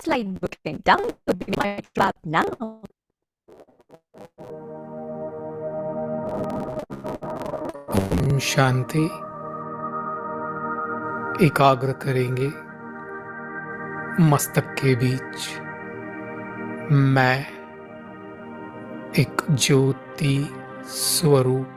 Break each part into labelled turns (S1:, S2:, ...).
S1: last line booking. Download my app now.
S2: Om Shanti. एकाग्र करेंगे मस्तक के बीच। मैं एक ज्योति स्वरूप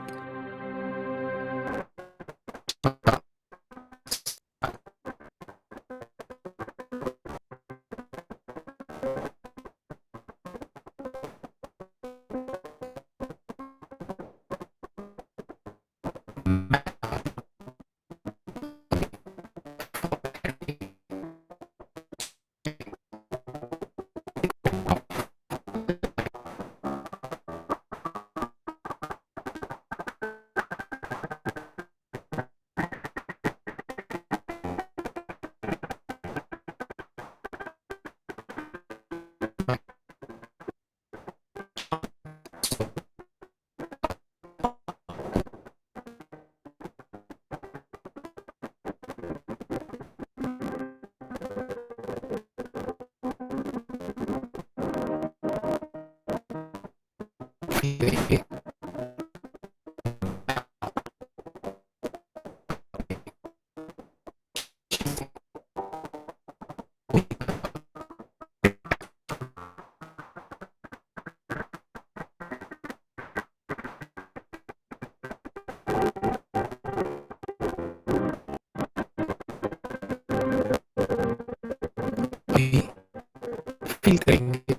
S2: फील करेंगे।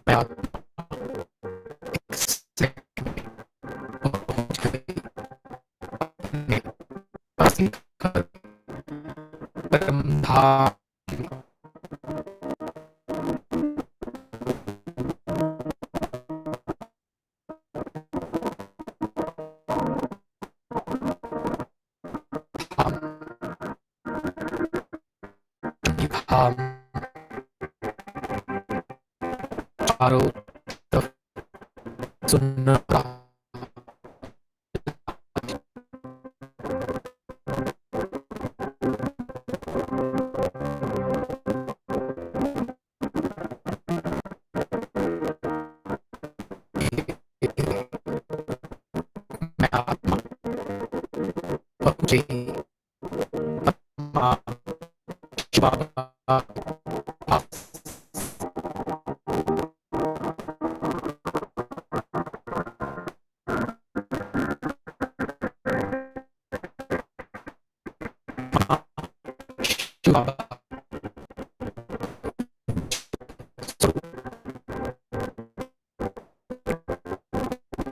S2: मैं आत्मा एक सेकंड में पहुंच गई अपने असली परम धाम। धाम चारों तरफ सुन्नता मैं आत्मा पहुंची आत्मा शिवा शिवा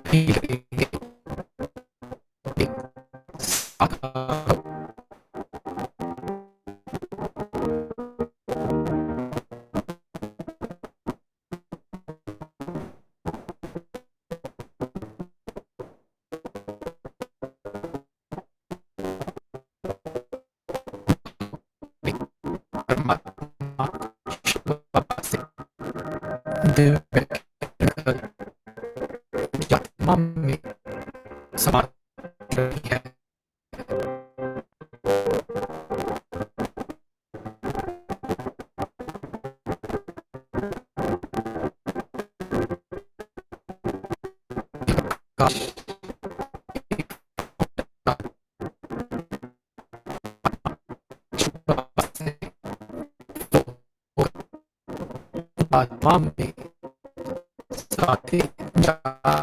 S2: फील करेंगे। परमात्मा शिवा से दिव्य आत्मा में समाधि रही है। काश शिवा से आत्मा में साथी जा रहा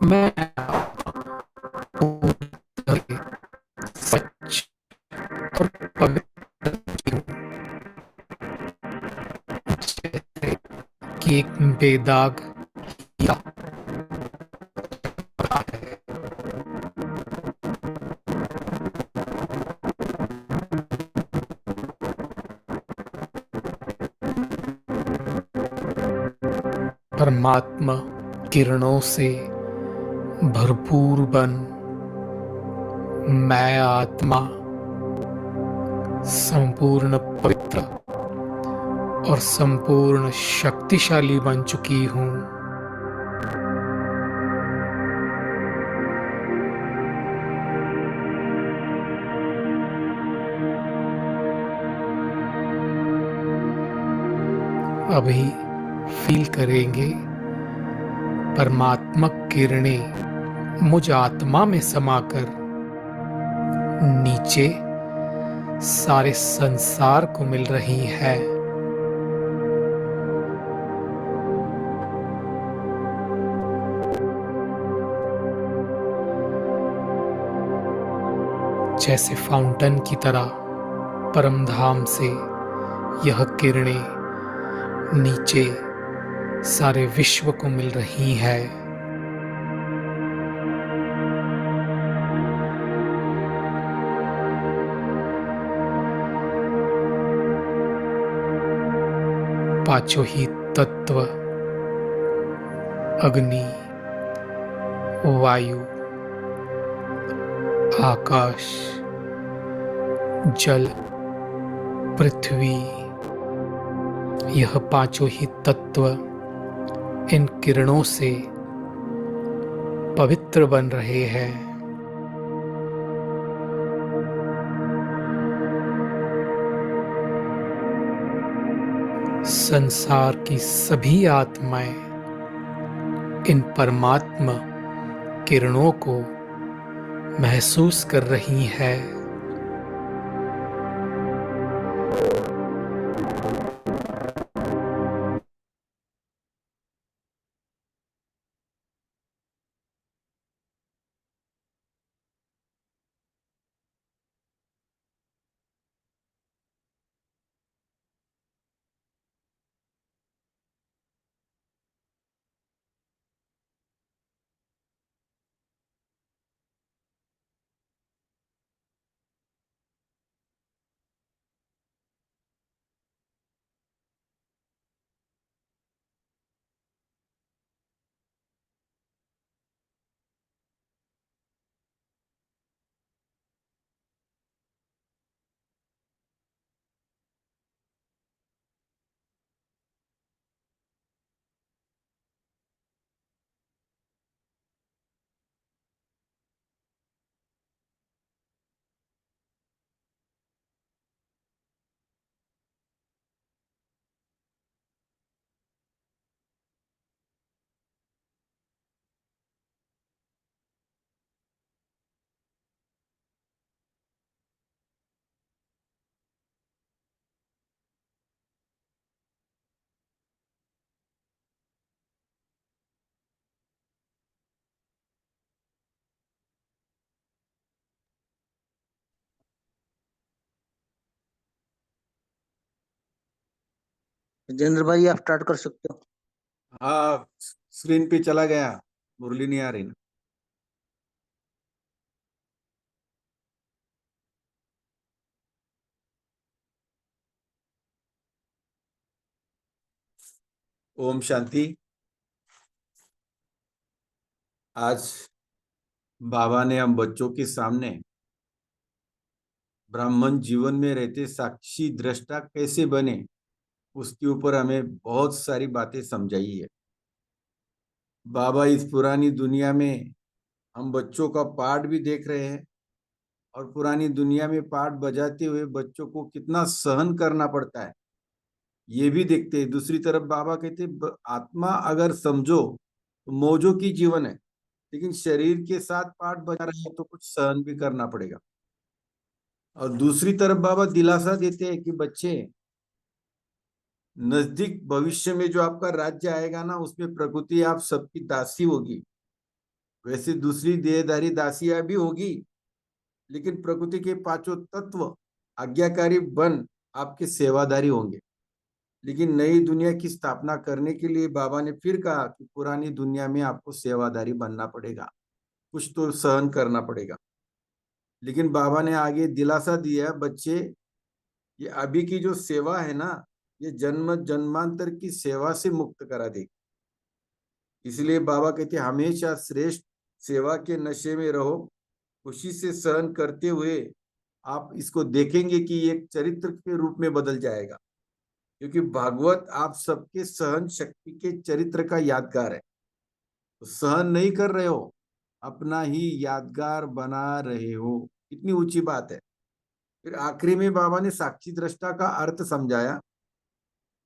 S2: मैं पूर्ण तरह सच और पवित्र हूँ, जैसे कि एक बेदाग हीरा है। परमात्मा किरणों से भरपूर बन मैं आत्मा संपूर्ण पवित्र और संपूर्ण शक्तिशाली बन चुकी हूँ। अभी फील करेंगे परमात्मक किरणें मुझ आत्मा में समाकर नीचे सारे संसार को मिल रही है। जैसे फाउंटेन की तरह परमधाम से यह किरणें नीचे सारे विश्व को मिल रही है। पांचों ही तत्व अग्नि, वायु, आकाश, जल, पृथ्वी, यह पांचों ही तत्व इन किरणों से पवित्र बन रहे हैं। संसार की सभी आत्माएं इन परमात्मा किरणों को महसूस कर रही है।
S3: जितेंद्र भाई आप स्टार्ट कर सकते हो।
S4: हाँ, स्क्रीन पे चला गया, मुरली नहीं आ रही ना। ओम शांति। आज बाबा ने हम बच्चों के सामने ब्राह्मण जीवन में रहते साक्षी दृष्टा कैसे बने, उसके ऊपर हमें बहुत सारी बातें समझाई है। बाबा इस पुरानी दुनिया में हम बच्चों का पाठ भी देख रहे हैं और पुरानी दुनिया में पाठ बजाते हुए बच्चों को कितना सहन करना पड़ता है ये भी देखते हैं। दूसरी तरफ बाबा कहते आत्मा अगर समझो तो मौजों की जीवन है, लेकिन शरीर के साथ पाठ बजा रहे हैं तो कुछ सहन भी करना पड़ेगा। और दूसरी तरफ बाबा दिलासा देते हैं कि बच्चे, नजदीक भविष्य में जो आपका राज्य आएगा ना, उसमें प्रकृति आप सबकी दासी होगी वैसे दूसरी देहधारी दासियां भी होगी, लेकिन प्रकृति के पांचों तत्व आज्ञाकारी बन आपके सेवादारी होंगे। लेकिन नई दुनिया की स्थापना करने के लिए बाबा ने फिर कहा कि पुरानी दुनिया में आपको सेवादारी बनना पड़ेगा, कुछ तो सहन करना पड़ेगा। लेकिन बाबा ने आगे दिलासा दिया, बच्चे ये अभी की जो सेवा है ना, ये जन्म जन्मांतर की सेवा से मुक्त करा देगी। इसलिए बाबा कहते हमेशा श्रेष्ठ सेवा के नशे में रहो, खुशी से सहन करते हुए आप इसको देखेंगे कि एक चरित्र के रूप में बदल जाएगा, क्योंकि भागवत आप सबके सहन शक्ति के चरित्र का यादगार है। तो सहन नहीं कर रहे हो, अपना ही यादगार बना रहे हो। कितनी ऊंची बात है। फिर आखिरी में बाबा ने साक्षी दृष्टा का अर्थ समझाया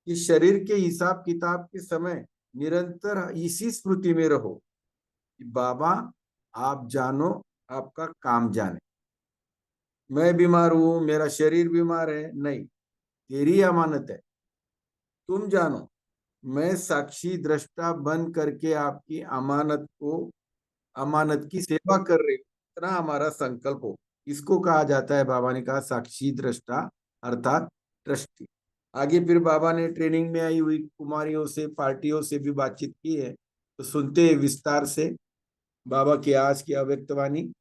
S4: कि शरीर के हिसाब किताब के समय निरंतर इसी स्मृति में रहो कि बाबा आप जानो, आपका काम जाने। मैं बीमार हूं, मेरा शरीर बीमार है, नहीं, तेरी अमानत है, तुम जानो। मैं साक्षी दृष्टा बन करके आपकी अमानत की सेवा कर रही हूं, इतना हमारा संकल्प हो। इसको कहा जाता है, बाबा ने कहा, साक्षी दृष्टा अर्थात ट्रस्टी। आगे फिर बाबा ने ट्रेनिंग में आई हुई कुमारियों से, पार्टियों से भी बातचीत की है, तो सुनते हैं विस्तार से बाबा की आज की अव्यक्तवाणी।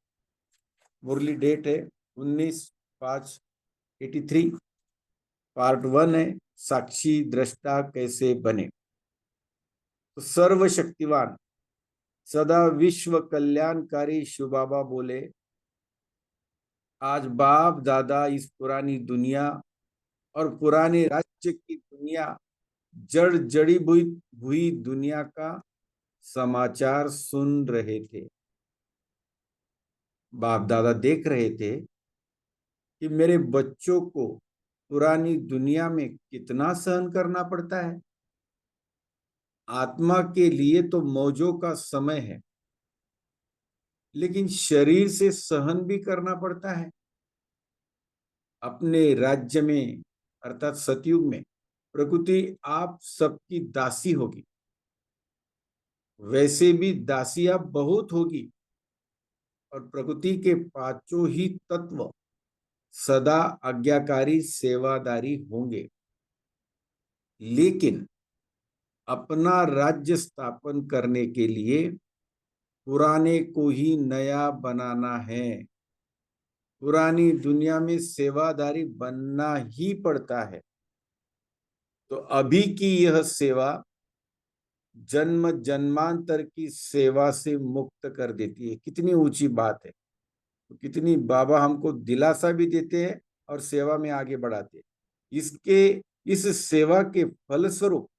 S4: मुरली डेट है 19/5/83, पार्ट 1 है साक्षी दृष्टा कैसे बने। तो सर्वशक्तिवान सदा विश्व कल्याणकारी शिव बाबा बोले, आज बाप दादा इस पुरानी दुनिया और पुराने राज्य की दुनिया, जड़ जड़ी हुई दुनिया का समाचार सुन रहे थे। बाप दादा देख रहे थे कि मेरे बच्चों को पुरानी दुनिया में कितना सहन करना पड़ता है। आत्मा के लिए तो मौजों का समय है, लेकिन शरीर से सहन भी करना पड़ता है। अपने राज्य में अर्थात सतयुग में प्रकृति आप सबकी दासी होगी, वैसे भी दासियां बहुत होगी, और प्रकृति के पांचों ही तत्व सदा आज्ञाकारी सेवादारी होंगे। लेकिन अपना राज्य स्थापन करने के लिए पुराने को ही नया बनाना है। पुरानी दुनिया में सेवादारी बनना ही पड़ता है। तो अभी की यह सेवा जन्म जन्मांतर की सेवा से मुक्त कर देती है। कितनी ऊंची बात है। तो कितनी बाबा हमको दिलासा भी देते हैं और सेवा में आगे बढ़ाते हैं। इस सेवा के फलस्वरूप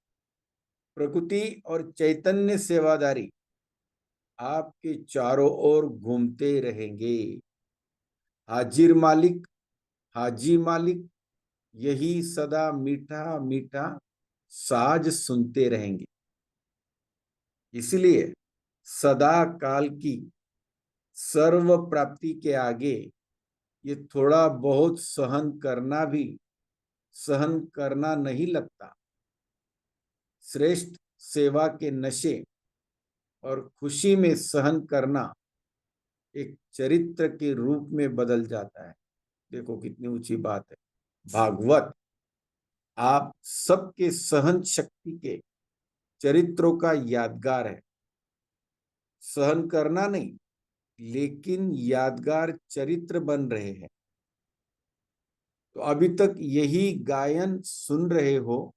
S4: प्रकृति और चैतन्य सेवादारी आपके चारों ओर घूमते रहेंगे। हाजिर मालिक, हाजी मालिक, यही सदा मीठा मीठा साज सुनते रहेंगे। इसलिए सदा काल की सर्व प्राप्ति के आगे ये थोड़ा बहुत सहन करना नहीं लगता। श्रेष्ठ सेवा के नशे और खुशी में सहन करना एक चरित्र के रूप में बदल जाता है। देखो कितनी ऊंची बात है। भागवत आप सबके सहन शक्ति के चरित्रों का यादगार है। सहन करना नहीं, लेकिन यादगार चरित्र बन रहे हैं। तो अभी तक यही गायन सुन रहे हो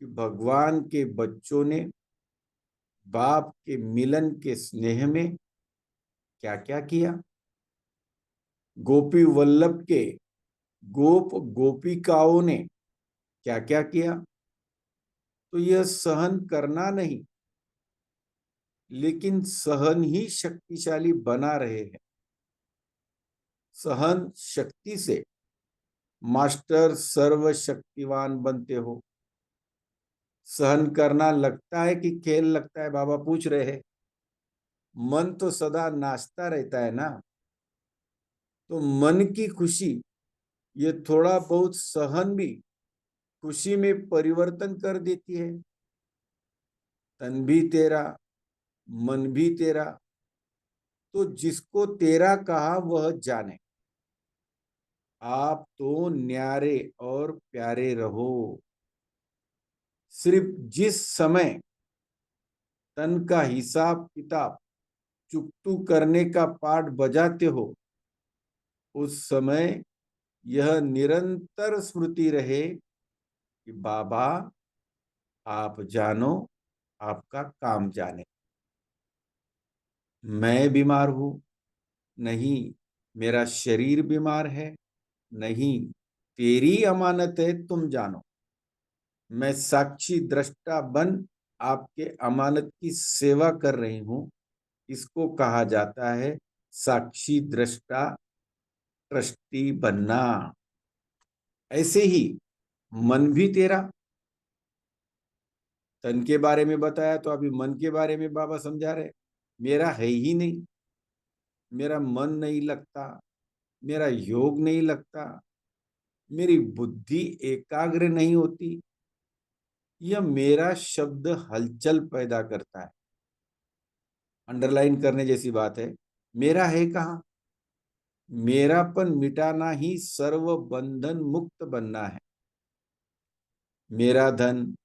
S4: कि भगवान के बच्चों ने बाप के मिलन के स्नेह में क्या क्या किया। गोपी वल्लभ के गोपिकाओं ने क्या क्या किया। तो यह सहन करना नहीं, लेकिन सहन ही शक्तिशाली बना रहे हैं। सहन शक्ति से मास्टर सर्वशक्तिवान बनते हो। सहन करना लगता है कि खेल लगता है, बाबा पूछ रहे हैं। मन तो सदा नाचता रहता है ना। तो मन की खुशी, ये थोड़ा बहुत सहन भी खुशी में परिवर्तन कर देती है। तन भी तेरा, मन भी तेरा, तो जिसको तेरा कहा वह जाने। आप तो न्यारे और प्यारे रहो। सिर्फ जिस समय तन का हिसाब किताब चुकतू करने का पाठ बजाते हो, उस समय यह निरंतर स्मृति रहे कि बाबा आप जानो, आपका काम जाने। मैं बीमार हूं? नहीं। मेरा शरीर बीमार है? नहीं। तेरी अमानत है, तुम जानो। मैं साक्षी दृष्टा बन आपके अमानत की सेवा कर रही हूं। इसको कहा जाता है साक्षी दृष्टा, ट्रस्टी बनना। ऐसे ही मन भी तेरा। तन के बारे में बताया, तो अभी मन के बारे में बाबा समझा रहे। मेरा है ही नहीं, मेरा मन नहीं लगता, मेरा योग नहीं लगता, मेरी बुद्धि एकाग्र नहीं होती। यह मेरा शब्द हलचल पैदा करता है। अंडरलाइन करने जैसी बात है। मेरा है कहाँ? मेरापन मिटाना ही सर्व बंधन मुक्त बनना है। मेरा धन,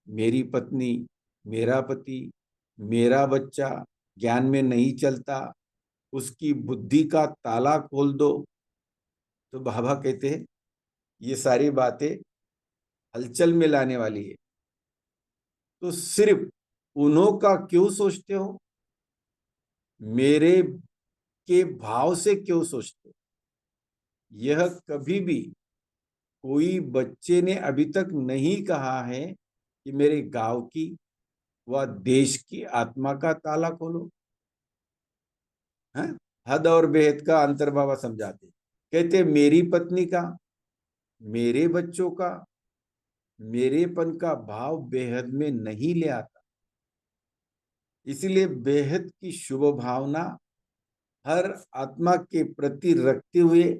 S4: मेरी पत्नी, मेरा पति, मेरा बच्चा ज्ञान में नहीं चलता, उसकी बुद्धि का ताला खोल दो। तो बाबा कहते हैं ये सारी बातें हलचल में लाने वाली है। तो सिर्फ उन्हों का क्यों सोचते हो? मेरे के भाव से क्यों सोचते हो? यह कभी भी कोई बच्चे ने अभी तक नहीं कहा है कि मेरे गांव की व देश की आत्मा का ताला खोलो। है? हद और बेहद का अंतर बाबा समझाते। कहते मेरी पत्नी का, मेरे बच्चों का, मेरेपन का भाव बेहद में नहीं ले आता। इसलिए बेहद की शुभ भावना हर आत्मा के प्रति रखते हुए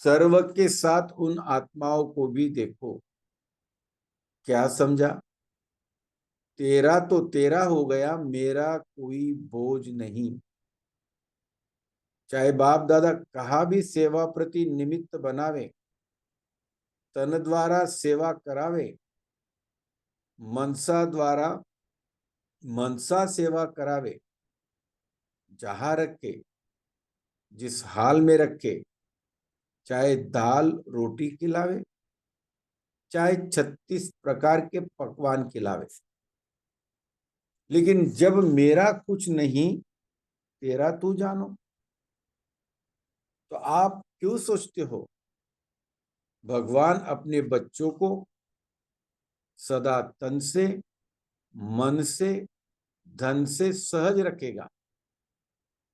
S4: सर्व के साथ उन आत्माओं को भी देखो। क्या समझा? तेरा तो तेरा हो गया, मेरा कोई बोझ नहीं। चाहे बाप दादा कहा भी सेवा प्रति निमित्त बनावे, तन द्वारा सेवा करावे, मनसा द्वारा मनसा सेवा करावे, जहां रखे, जिस हाल में रखे, चाहे दाल रोटी खिलावे, चाहे 36 प्रकार के पकवान खिलावे, लेकिन जब मेरा कुछ नहीं, तेरा तू जानो, तो आप क्यों सोचते हो भगवान अपने बच्चों को सदा तन से, मन से, धन से सहज रखेगा?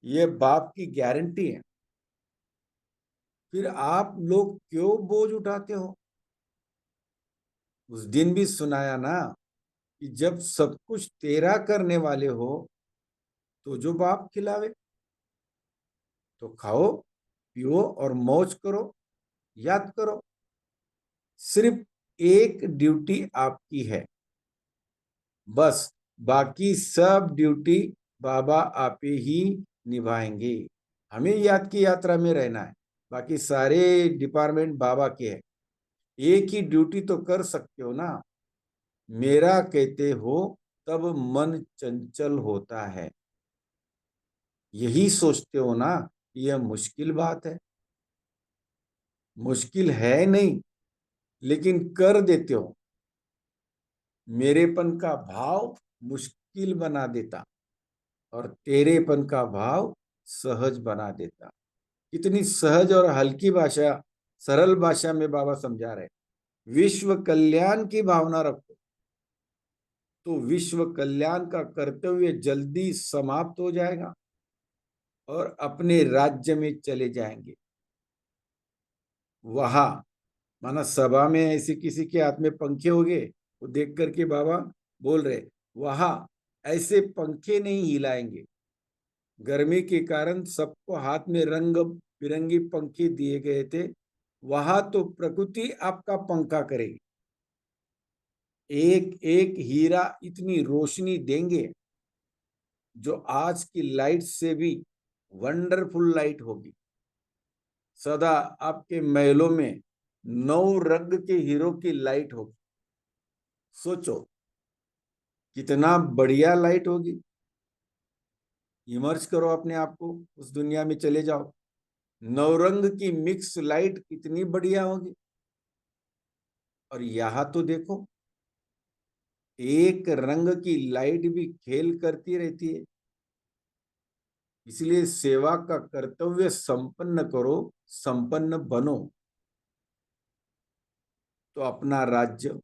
S4: यह बाप की गारंटी है। फिर आप लोग क्यों बोझ उठाते हो? उस दिन भी सुनाया ना कि जब सब कुछ तेरा करने वाले हो, तो जो बाप खिलावे तो खाओ, पियो और मौज करो, याद करो। सिर्फ एक ड्यूटी आपकी है, बस बाकी सब ड्यूटी बाबा आपे ही निभाएंगे। हमें याद की यात्रा में रहना है, बाकी सारे डिपार्टमेंट बाबा के हैं। एक ही ड्यूटी तो कर सकते हो ना, मेरा कहते हो तब मन चंचल होता है। यही सोचते हो ना, यह मुश्किल बात है। मुश्किल है नहीं, लेकिन कर देते हो। मेरेपन का भाव मुश्किल बना देता और तेरेपन का भाव सहज बना देता। कितनी सहज और हल्की भाषा, सरल भाषा में बाबा समझा रहे। विश्व कल्याण की भावना रखो, तो विश्व कल्याण का करते हुए जल्दी समाप्त हो जाएगा और अपने राज्य में चले जाएंगे। वहां माना सभा में ऐसे किसी के हाथ में पंखे हो गए, वो देख करके बाबा बोल रहे वहां ऐसे पंखे नहीं हिलाएंगे। गर्मी के कारण सबको हाथ में रंग बिरंगी पंखे दिए गए थे, वहां तो प्रकृति आपका पंखा करेगी। एक एक हीरा इतनी रोशनी देंगे जो आज की लाइट से भी वंडरफुल लाइट होगी। सदा आपके महलों में 9 रंग के हीरो की लाइट होगी। सोचो कितना बढ़िया लाइट होगी। इमर्ज करो अपने आप को, उस दुनिया में चले जाओ। 9 रंग की मिक्स लाइट कितनी बढ़िया होगी। और यहां तो देखो, एक रंग की लाइट भी खेल करती रहती है। इसलिए सेवा का कर्तव्य संपन्न करो, संपन्न बनो, तो अपना राज्य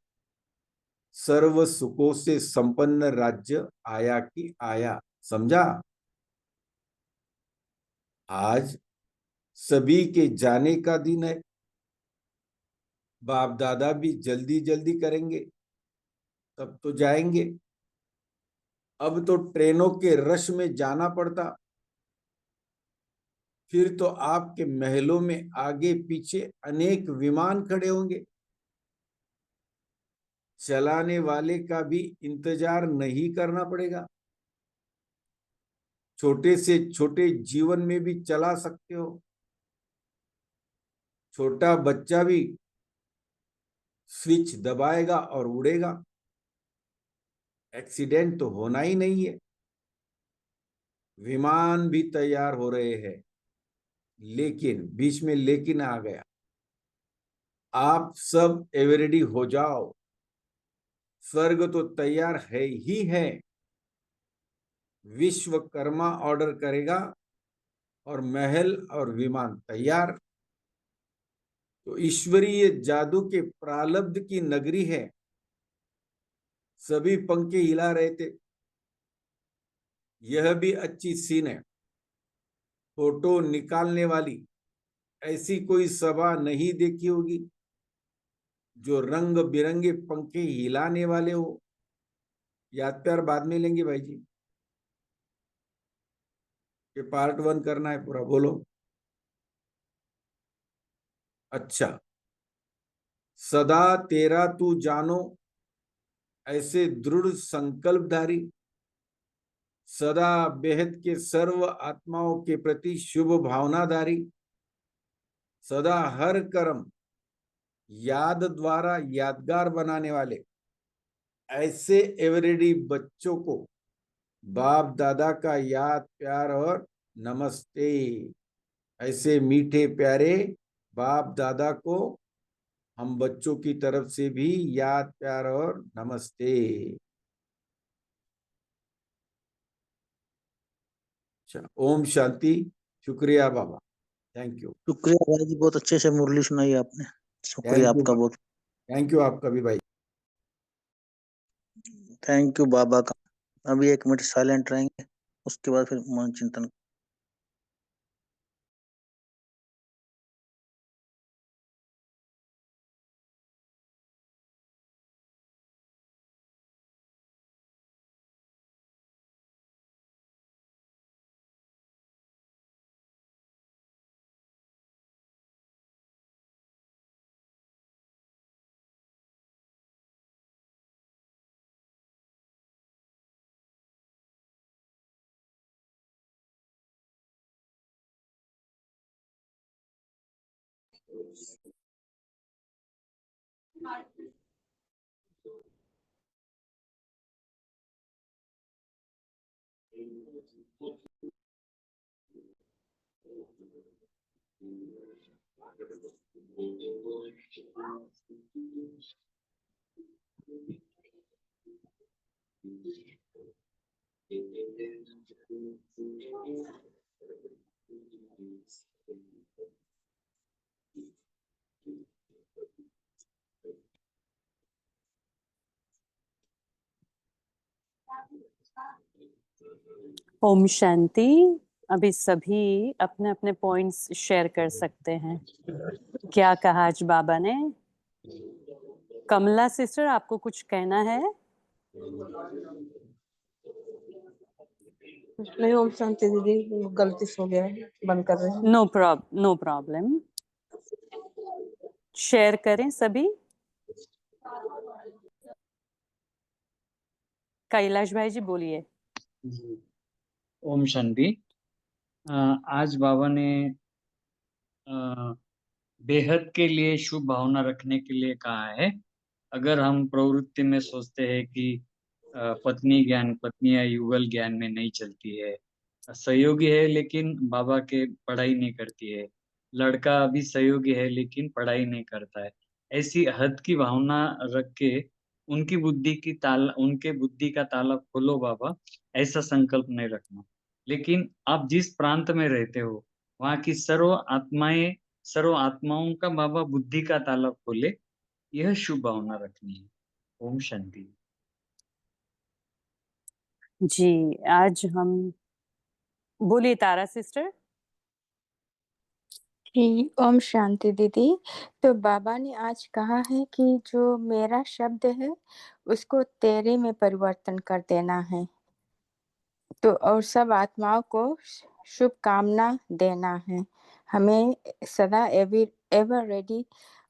S4: सर्व सुखों से संपन्न राज्य आया कि आया। समझा? आज सभी के जाने का दिन है। बाप दादा भी जल्दी जल्दी करेंगे, तब तो जाएंगे। अब तो ट्रेनों के रश में जाना पड़ता, फिर तो आपके महलों में आगे पीछे अनेक विमान खड़े होंगे। चलाने वाले का भी इंतजार नहीं करना पड़ेगा। छोटे से छोटे जीवन में भी चला सकते हो। छोटा बच्चा भी स्विच दबाएगा और उड़ेगा। एक्सीडेंट तो होना ही नहीं है। विमान भी तैयार हो रहे हैं, लेकिन बीच में लेकिन आ गया। आप सब एवरेडी हो जाओ। स्वर्ग तो तैयार है ही है। विश्वकर्मा ऑर्डर करेगा और महल और विमान तैयार। तो ईश्वरीय जादू के प्रारब्ध की नगरी है। सभी पंखे हिला रहे थे। यह भी अच्छी सीन है, फोटो निकालने वाली। ऐसी कोई सभा नहीं देखी होगी जो रंग बिरंगे पंखे हिलाने वाले हो। याद प्यार बाद में लेंगे भाई जी, कि पार्ट 1 करना है पूरा। बोलो। अच्छा, सदा तेरा तू जानो, ऐसे दृढ़ संकल्पधारी, सदा बेहद के सर्व आत्माओं के प्रति शुभ भावनाधारी, सदा हर कर्म याद द्वारा यादगार बनाने वाले, ऐसे एवरेडी बच्चों को बाप दादा का याद प्यार और नमस्ते। ऐसे मीठे प्यारे बाप दादा को हम बच्चों की तरफ से भी याद प्यार और नमस्ते। अच्छा, ओम शांति। शुक्रिया बाबा, थैंक यू।
S3: शुक्रिया भाई जी, बहुत अच्छे से मुरली सुनाई आपने। शुक्रिया
S4: थैंक यू,
S3: आपका बहुत।
S4: थैंक यू आपका भी भाई।
S3: थैंक यू बाबा का। अभी 1 मिनट साइलेंट रहेंगे, उसके बाद फिर मन चिंतन।
S5: ओम शांति। अभी सभी अपने अपने पॉइंट्स शेयर कर सकते हैं। क्या कहा आज बाबा ने? कमला सिस्टर, आपको कुछ कहना है?
S6: नहीं, ओम शांति दीदी, गलती से हो गया है, बंद कर रहे हैं।
S5: No problem. शेयर करें सभी। कैलाश भाई जी बोलिए।
S7: ओम शांति। आज बाबा ने बेहद के लिए शुभ भावना रखने के लिए कहा है। अगर हम प्रवृत्ति में सोचते हैं कि पत्नी ज्ञान, पत्नियां युगल ज्ञान में नहीं चलती है, सहयोगी है लेकिन बाबा के पढ़ाई नहीं करती है, लड़का भी सहयोगी है लेकिन पढ़ाई नहीं करता है, ऐसी हद की भावना रख के उनके बुद्धि का ताला खोलो बाबा, ऐसा संकल्प नहीं रखना। लेकिन आप जिस प्रांत में रहते हो वहाँ की सर्व आत्माओं का बाबा बुद्धि का ताला खोले, यह शुभ भावना रखनी है। ओम शांति।
S5: जी, आज हम बोलिए तारा सिस्टर।
S8: जी ओम शांति दीदी। तो बाबा ने आज कहा है कि जो मेरा शब्द है उसको तेरे में परिवर्तन कर देना है, तो और सब आत्माओं को शुभकामना देना है, हमें सदा एवर रेडी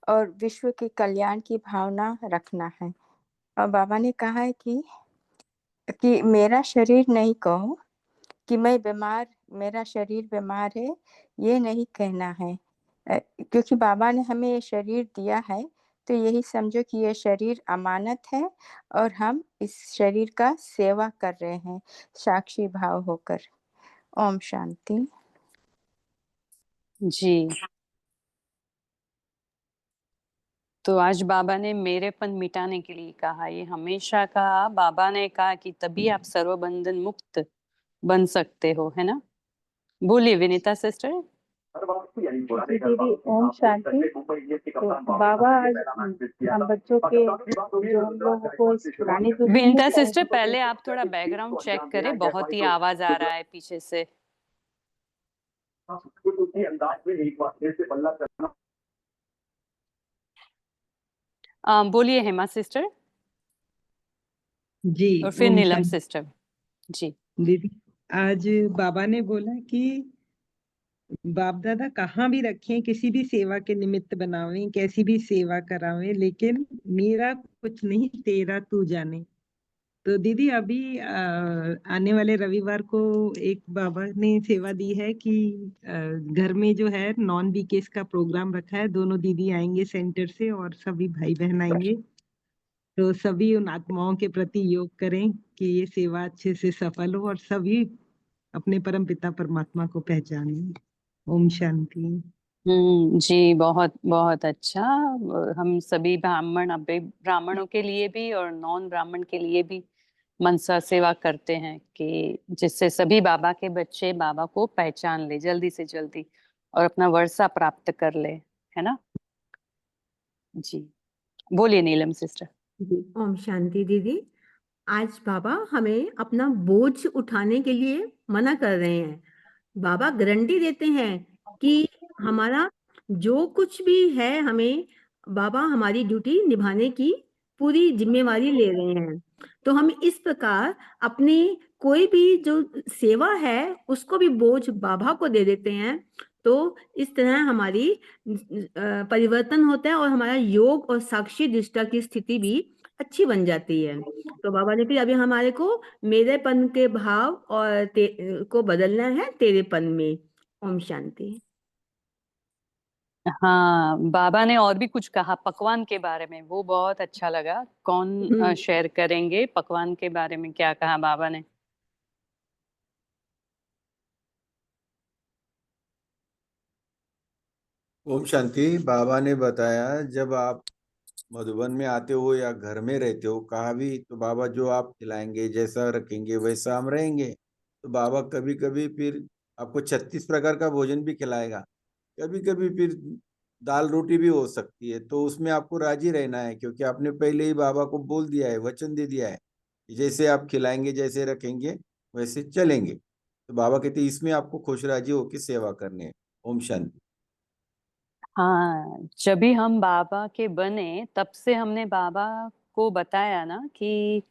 S8: और विश्व के कल्याण की भावना रखना है। और बाबा ने कहा है कि मेरा शरीर नहीं कहो, कि मेरा शरीर बीमार है ये नहीं कहना है, क्योंकि बाबा ने हमें ये शरीर दिया है, तो यही समझो कि ये शरीर अमानत है और हम इस शरीर का सेवा कर रहे हैं साक्षी भाव होकर। ओम शांति।
S5: जी, तो आज बाबा ने मेरेपन मिटाने के लिए कहा, ये हमेशा कहा बाबा ने, कहा कि तभी आप सर्वबंधन मुक्त बन सकते हो, है ना। बोलिए विनीता सिस्टर।
S6: दीदी ओम शांति। तो बाबा आज हम बच्चों के जो हम लोगों को इस पुरानी दुनिया में
S5: विनीता सिस्टर, पहले आप थोड़ा बैकग्राउंड चेक करें, बहुत ही आवाज आ रहा है पीछे से। बोलिए हेमा सिस्टर
S9: जी
S5: और फिर
S9: ओम
S5: नीलम
S9: शांति।
S5: सिस्टर। जी
S9: दीदी आज बाबा ने बोला कि बाप दादा कहाँ भी रखें, किसी भी सेवा के निमित्त बनावें, कैसी भी सेवा करावें, लेकिन मेरा कुछ नहीं तेरा तू जाने। तो दीदी अभी आने वाले रविवार को एक बाबा ने सेवा दी है कि घर में जो है नॉन बीकेस का प्रोग्राम रखा है, दोनों दीदी आएंगे सेंटर से और सभी भाई बहन आएंगे। तो सभी उन आत्माओं के प्रति योग करें कि ये सेवा अच्छे से सफल हो और सभी अपने परम पिता परमात्मा को पहचानें। ओम शांति।
S5: जी, बहुत बहुत अच्छा। हम सभी ब्राह्मणों के लिए भी और नॉन ब्राह्मण के लिए भी मनसा सेवा करते हैं कि जिससे सभी बाबा के बच्चे बाबा को पहचान ले जल्दी से जल्दी और अपना वर्षा प्राप्त कर ले, है ना। जी, बोलिए नीलम सिस्टर।
S10: जी ओम शांति दीदी। आज बाबा हमें अपना बोझ उठाने के लिए मना कर रहे हैं। बाबा गारंटी देते हैं कि हमारा जो कुछ भी है, हमें बाबा हमारी ड्यूटी निभाने की पूरी जिम्मेवारी ले रहे हैं। तो हम इस प्रकार अपनी कोई भी जो सेवा है उसको भी बोझ बाबा को दे देते हैं। तो इस तरह हमारी परिवर्तन होता है और हमारा योग और साक्षी दृष्टा की स्थिति भी अच्छी बन जाती है। तो बाबा ने फिर अभी हमारे को मेरेपन के भाव और को बदलना है तेरेपन में। ओम शांति।
S5: हाँ, बाबा ने और भी कुछ कहा पकवान के बारे में, वो बहुत अच्छा लगा। कौन शेयर करेंगे पकवान के बारे में, क्या कहा बाबा ने।
S4: ओम शांति। बाबा ने बताया जब आप मधुबन में आते हो या घर में रहते हो कहाँ भी, तो बाबा जो आप खिलाएंगे जैसा रखेंगे वैसा हम रहेंगे। तो बाबा कभी कभी फिर आपको 36 प्रकार का भोजन भी खिलाएगा, कभी कभी फिर दाल रोटी भी हो सकती है। तो उसमें आपको राजी रहना है, क्योंकि आपने पहले ही बाबा को बोल दिया है, वचन दे दिया है कि जैसे आप खिलाएंगे जैसे रखेंगे वैसे चलेंगे। तो बाबा कहते इसमें आपको खुश राजी होकर सेवा करनी है। ओम शांति।
S5: हाँ, जब भी हम बाबा के बने तब से हमने बाबा को बताया ना कि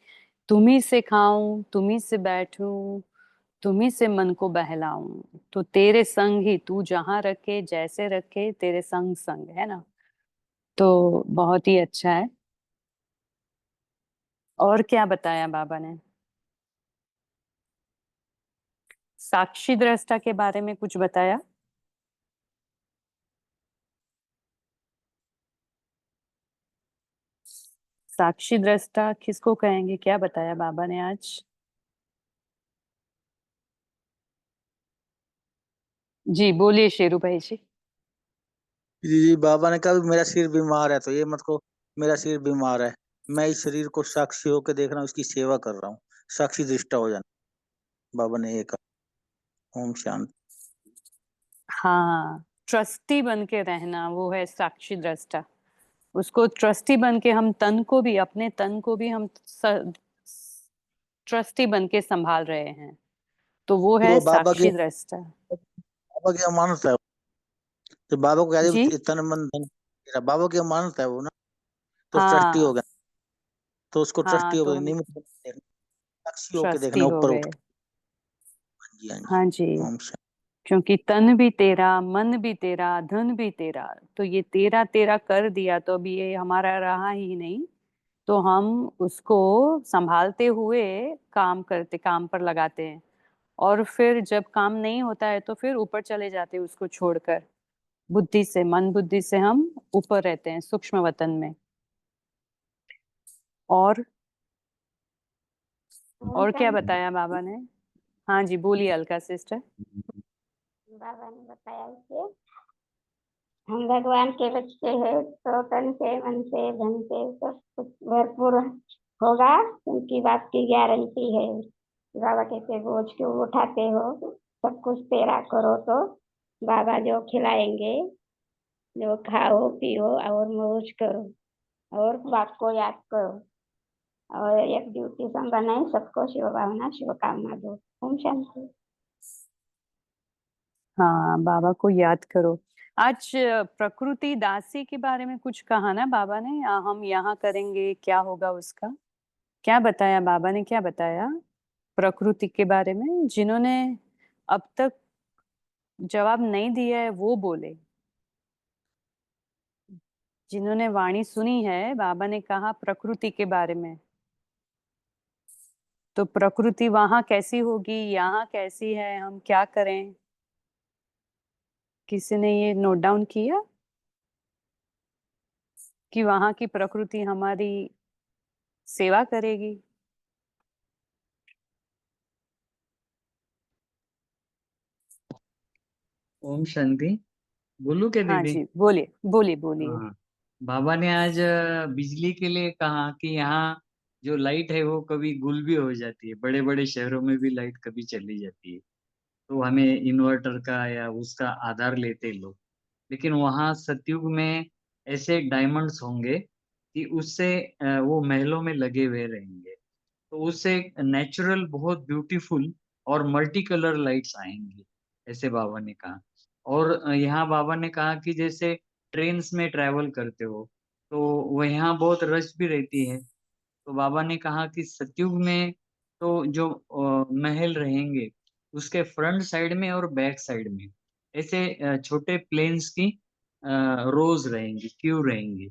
S5: तुम्ही से खाऊं, तुम्ही से बैठूं, तुम्ही से मन को बहलाऊं, तो तेरे संग ही, तू जहां रखे जैसे रखे तेरे संग संग, है ना। तो बहुत ही अच्छा है। और क्या बताया बाबा ने। साक्षी दृष्टा के बारे में कुछ बताया? साक्षी दृष्टा किसको कहेंगे, क्या बताया बाबा ने आज? जी बोलिए शेरू भाई जी।
S3: जी बाबा ने कहा भी मेरा शरीर बीमार है तो ये मत को मेरा शरीर बीमार है, मैं इस शरीर को साक्षी होकर देख रहा हूँ, इसकी सेवा कर रहा हूँ, साक्षी दृष्टा हो जाना, बाबा ने ये कहा। ओम शांति।
S5: हाँ, ट्रस्टी बन के रहना, वो है साक्षी दृष्टा। उसको ट्रस्टी बन के हम तन को भी, अपने तन को भी हम ट्रस्टी बन के संभाल रहे हैं, तो वो है
S3: तो
S5: साक्षी दृष्टा।
S3: बाबा की अमानत है, तो बाबा को कह
S5: जी
S3: दे तन मन धन तेरा, बाबा की अमानत है वो ना, तो ट्रस्टी हो
S5: हाँ
S3: गया, तो उसको
S5: हाँ,
S3: ट्रस्टी हो
S5: तो
S3: गया,
S5: हम
S3: निमित्त बन के देखना, साक्षी होके
S5: ट्रस्टी
S3: देखना
S5: हो
S3: ऊपर उठ
S5: गए।
S3: के। हाँ जी हाँ जी।
S5: हाँ जी,
S3: ओम शांति।
S5: क्योंकि तन भी तेरा, मन भी तेरा, धन भी तेरा, तो ये तेरा तेरा कर दिया तो अभी ये हमारा रहा ही नहीं, तो हम उसको संभालते हुए काम करते, काम पर लगाते हैं, और फिर जब काम नहीं होता है तो फिर ऊपर चले जाते हैं उसको छोड़कर। बुद्धि से, मन बुद्धि से हम ऊपर रहते हैं सूक्ष्म वतन में। और क्या बताया बाबा ने? हाँ जी बोलिए अलका सिस्टर।
S11: बाबा ने बताया कि हम भगवान के बच्चे हैं, तो तन से, मन से, धन से सब कुछ भरपूर होगा, उनकी बात की गारंटी है। बाबा कहते बोझ क्यों उठाते हो, सब कुछ तेरा करो, तो बाबा जो खिलाएंगे, जो खाओ पियो और मौज करो, और बाप को याद करो, और एक ड्यूटी संभालना, सबको शिव भावना शुभकामना दो। ओम शांति।
S5: हाँ, बाबा को याद करो। आज प्रकृति दासी के बारे में कुछ कहा ना बाबा ने, हम यहाँ करेंगे, क्या होगा उसका? क्या बताया बाबा ने, क्या बताया प्रकृति के बारे में? जिन्होंने अब तक जवाब नहीं दिया है वो बोले। जिन्होंने वाणी सुनी है, बाबा ने कहा प्रकृति के बारे में, तो प्रकृति वहां कैसी होगी, यहाँ कैसी है, हम क्या करें? किसी ने ये नोट डाउन किया कि वहां की प्रकृति हमारी सेवा करेगी?
S7: ओम शांति। बोलू के
S5: हाँ
S7: दीदी?
S5: जी बोलिए बोलिए बोलिए।
S7: हाँ, बाबा ने आज बिजली के लिए कहा कि यहाँ जो लाइट है वो कभी गुल भी हो जाती है, बड़े बड़े शहरों में भी लाइट कभी चली जाती है, तो हमें इन्वर्टर का या उसका आधार लेते लोग। लेकिन वहाँ सतयुग में ऐसे डायमंड्स होंगे कि उससे वो महलों में लगे हुए रहेंगे, तो उससे नेचुरल बहुत ब्यूटीफुल और मल्टी कलर लाइट्स आएंगी, ऐसे बाबा ने कहा। और यहाँ बाबा ने कहा कि जैसे ट्रेन्स में ट्रैवल करते हो तो वो यहाँ बहुत रश भी रहती है, तो बाबा ने कहा कि सतयुग में तो जो महल रहेंगे उसके फ्रंट साइड में और बैक साइड में ऐसे छोटे प्लेन्स की रोज रहेंगी, क्यू रहेंगी।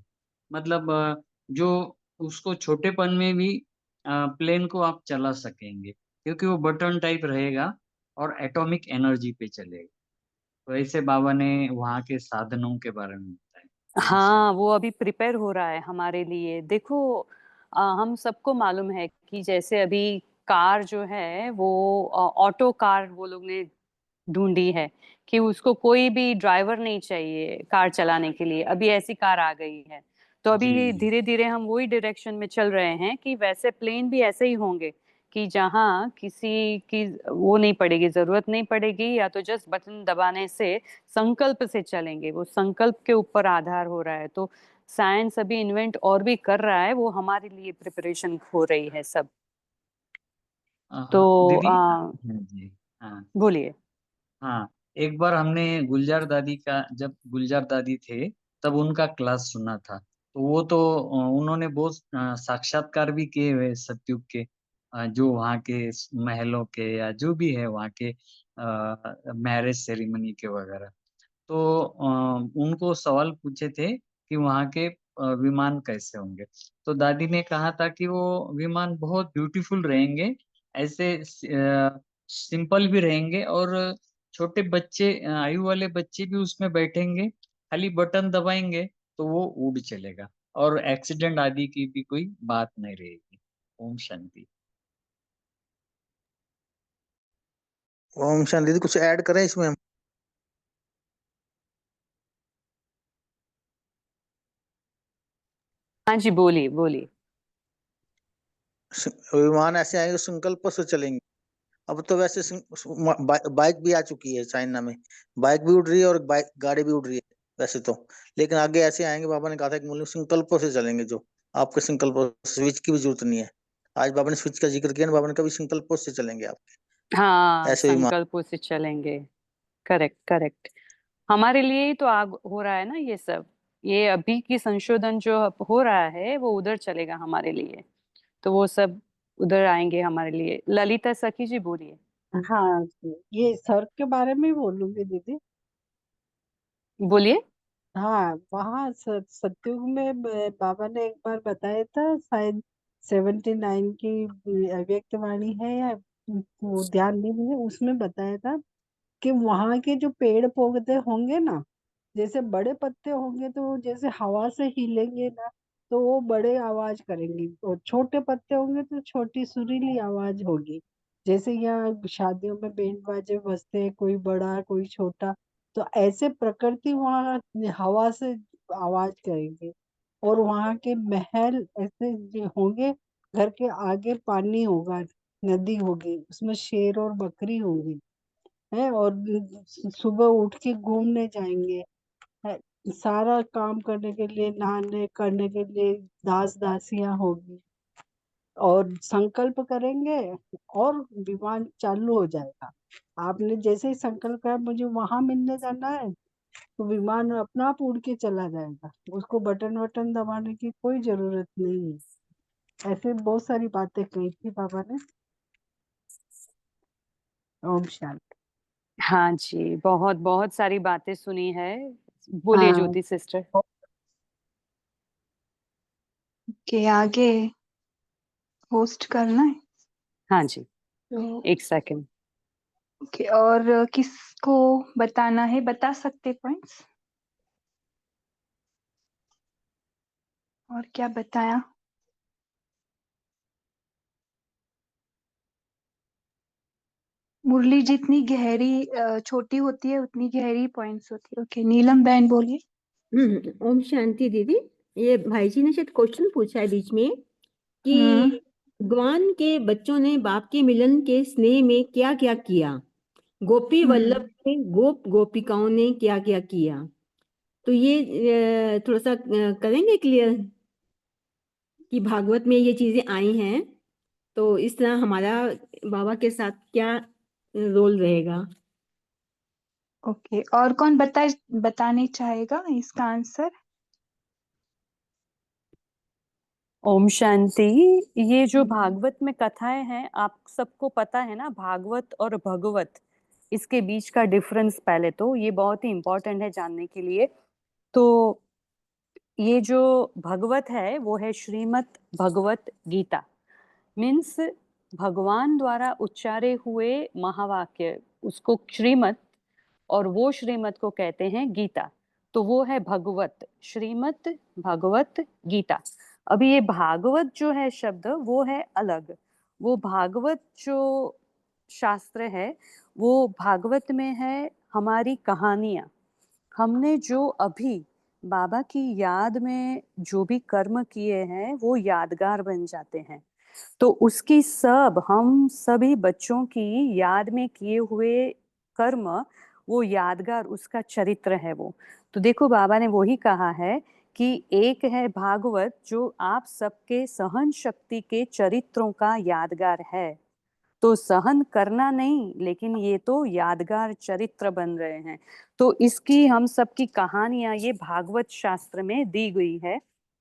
S7: मतलब जो उसको छोटेपन में भी प्लेन को आप चला सकेंगे, क्योंकि वो बटन टाइप रहेगा और एटॉमिक एनर्जी पे चलेगा। तो ऐसे बाबा ने वहाँ के साधनों के बारे में बताया। ओम
S5: हाँ,
S7: शांति।
S5: वो अभी प्रिपेयर हो रहा है हमारे लिए। देखो हम सबको मालूम है कि जैसे अभी कार जो है वो ऑटो कार वो लोग ने ढूंढी है, कि उसको कोई भी ड्राइवर नहीं चाहिए कार चलाने के लिए, अभी ऐसी कार आ गई है। तो अभी
S7: जी।
S5: धीरे धीरे हम वही डायरेक्शन में चल रहे हैं कि वैसे प्लेन भी ऐसे ही होंगे, कि जहाँ किसी की वो नहीं पड़ेगी, जरूरत नहीं पड़ेगी, या तो जस्ट बटन दबाने से संकल्प से चलेंगे, वो संकल्प के ऊपर आधार हो रहा है। तो साइंस अभी इन्वेंट और भी कर रहा है, वो हमारे लिए प्रिपरेशन हो रही है सब। तो
S7: दीदी। हाँ जी। हाँ
S5: बोलिए।
S7: हाँ, एक बार हमने गुलजार दादी का, जब गुलजार दादी थे तब उनका क्लास सुना था, तो वो तो उन्होंने बहुत साक्षात्कार भी किए हुए सतयुग के, जो वहाँ के महलों के या जो भी है वहाँ के मैरिज सेरेमनी के वगैरह। तो उनको सवाल पूछे थे कि वहाँ के विमान कैसे होंगे, तो दादी ने कहा था कि वो विमान बहुत ब्यूटीफुल रहेंगे, ऐसे सिंपल भी रहेंगे और छोटे बच्चे आयु वाले बच्चे भी उसमें बैठेंगे, खाली बटन दबाएंगे तो वो उड़ चलेगा और एक्सीडेंट आदि की भी कोई बात नहीं रहेगी। ओम शांति।
S3: ओम शांति दीदी, कुछ ऐड करें इसमें हम?
S5: हाँ जी, बोलिए बोलिए।
S3: विमान ऐसे आएंगे, संकल्प से चलेंगे। अब तो वैसे बाइक भी आ चुकी है चाइना में, बाइक भी उड़ रही है और बाइक गाड़ी भी उड़ रही है वैसे तो। लेकिन आगे ऐसे आएंगे, बाबा ने कहा था कि मूल्य संकल्पों से चलेंगे, जो आपके संकल्प, स्विच की भी जरूरत नहीं है। आज बाबा ने स्विच का जिक्र किया ना, बाबा ने कभी संकल्पों से चलेंगे आप,
S5: हाँ,
S3: ऐसे विमान।
S5: संकल्पों से चलेंगे। Correct correct. हमारे लिए ही तो आग हो रहा है ना ये सब। ये अभी की संशोधन जो अब हो रहा है वो उधर चलेगा हमारे लिए, तो वो सब उधर आएंगे हमारे लिए। ललिता सखी जी बोलिए।
S12: हाँ जी, ये सर के बारे में ही बोलूंगी दीदी।
S5: बोलिए।
S12: हाँ, वहाँ सतयुग में बाबा ने एक बार बताया था, शायद 79 की अव्यक्त वाणी है या वो ध्यान नहीं है, उसमें बताया था कि वहाँ के जो पेड़ पौधे होंगे ना, जैसे बड़े पत्ते होंगे तो वो जैसे हवा से हिलेंगे ना, तो वो बड़े आवाज करेंगे, और छोटे पत्ते होंगे तो छोटी सुरीली आवाज होगी। जैसे यहाँ शादियों में बैंड बाजे बजते हैं, कोई बड़ा कोई छोटा, तो ऐसे प्रकृति वहाँ हवा से आवाज करेंगे। और वहाँ के महल ऐसे जो होंगे, घर के आगे पानी होगा, नदी होगी, उसमें शेर और बकरी होगी है, और सुबह उठ के घूमने जाएंगे है, सारा काम करने के लिए, नहाने करने के लिए दास दासियां होगी, और संकल्प करेंगे और विमान चालू हो जाएगा। आपने जैसे ही संकल्प किया मुझे वहां मिलने जाना है, तो विमान अपने आप उड़ के चला जाएगा, उसको बटन वटन दबाने की कोई जरूरत नहीं है। ऐसे बहुत सारी बातें कही थी बाबा ने। ओम शांति।
S5: हाँ जी, बहुत बहुत सारी बातें सुनी है। बोलिए
S12: हाँ,
S5: ज्योति सिस्टर।
S13: के आगे होस्ट करना है
S5: हाँ जी,
S13: तो
S5: एक सेकंड।
S13: ओके। और किसको बताना है, बता सकते पॉइंट्स? और क्या बताया? मुरली जितनी गहरी छोटी होती है उतनी गहरी पॉइंट्स होती है। ओके, नीलम बहन बोलिए।
S10: ओम शांति दीदी। ये भाई जी ने शायद क्वेश्चन पूछा है बीच में कि भगवान के बच्चों ने बाप के मिलन के स्नेह में क्या क्या किया, गोपी वल्लभ ने गोप गोपिकाओं ने क्या क्या किया। तो ये थोड़ा सा करेंगे क्लियर कि भागवत में ये चीजें आई हैं, तो इस तरह हमारा बाबा के साथ क्या रोल रहेगा।
S13: ओके, और कौन बताने चाहेगा इसका आंसर?
S5: ओम शांति। ये जो भागवत में कथाएं हैं, आप सबको पता है ना, भागवत और भगवत, इसके बीच का डिफरेंस पहले तो ये बहुत ही इंपॉर्टेंट है जानने के लिए। तो ये जो भगवत है वो है श्रीमद् भगवत गीता, मीन्स भगवान द्वारा उच्चारे हुए महावाक्य, उसको श्रीमद्, और वो श्रीमद् को कहते हैं गीता। तो वो है भगवत, श्रीमद् भगवत गीता। अभी ये भागवत जो है शब्द वो है अलग। वो भागवत जो शास्त्र है, वो भागवत में है हमारी कहानियां। हमने जो अभी बाबा की याद में जो भी कर्म किए हैं वो यादगार बन जाते हैं। तो उसकी सब, हम सभी बच्चों की याद में किए हुए कर्म, वो यादगार, उसका चरित्र है वो। तो देखो बाबा ने वही कहा है कि एक है भागवत जो आप सबके सहन शक्ति के चरित्रों का यादगार है। तो सहन करना नहीं, लेकिन ये तो यादगार चरित्र बन रहे हैं। तो इसकी हम सबकी कहानियां ये भागवत शास्त्र में दी गई है।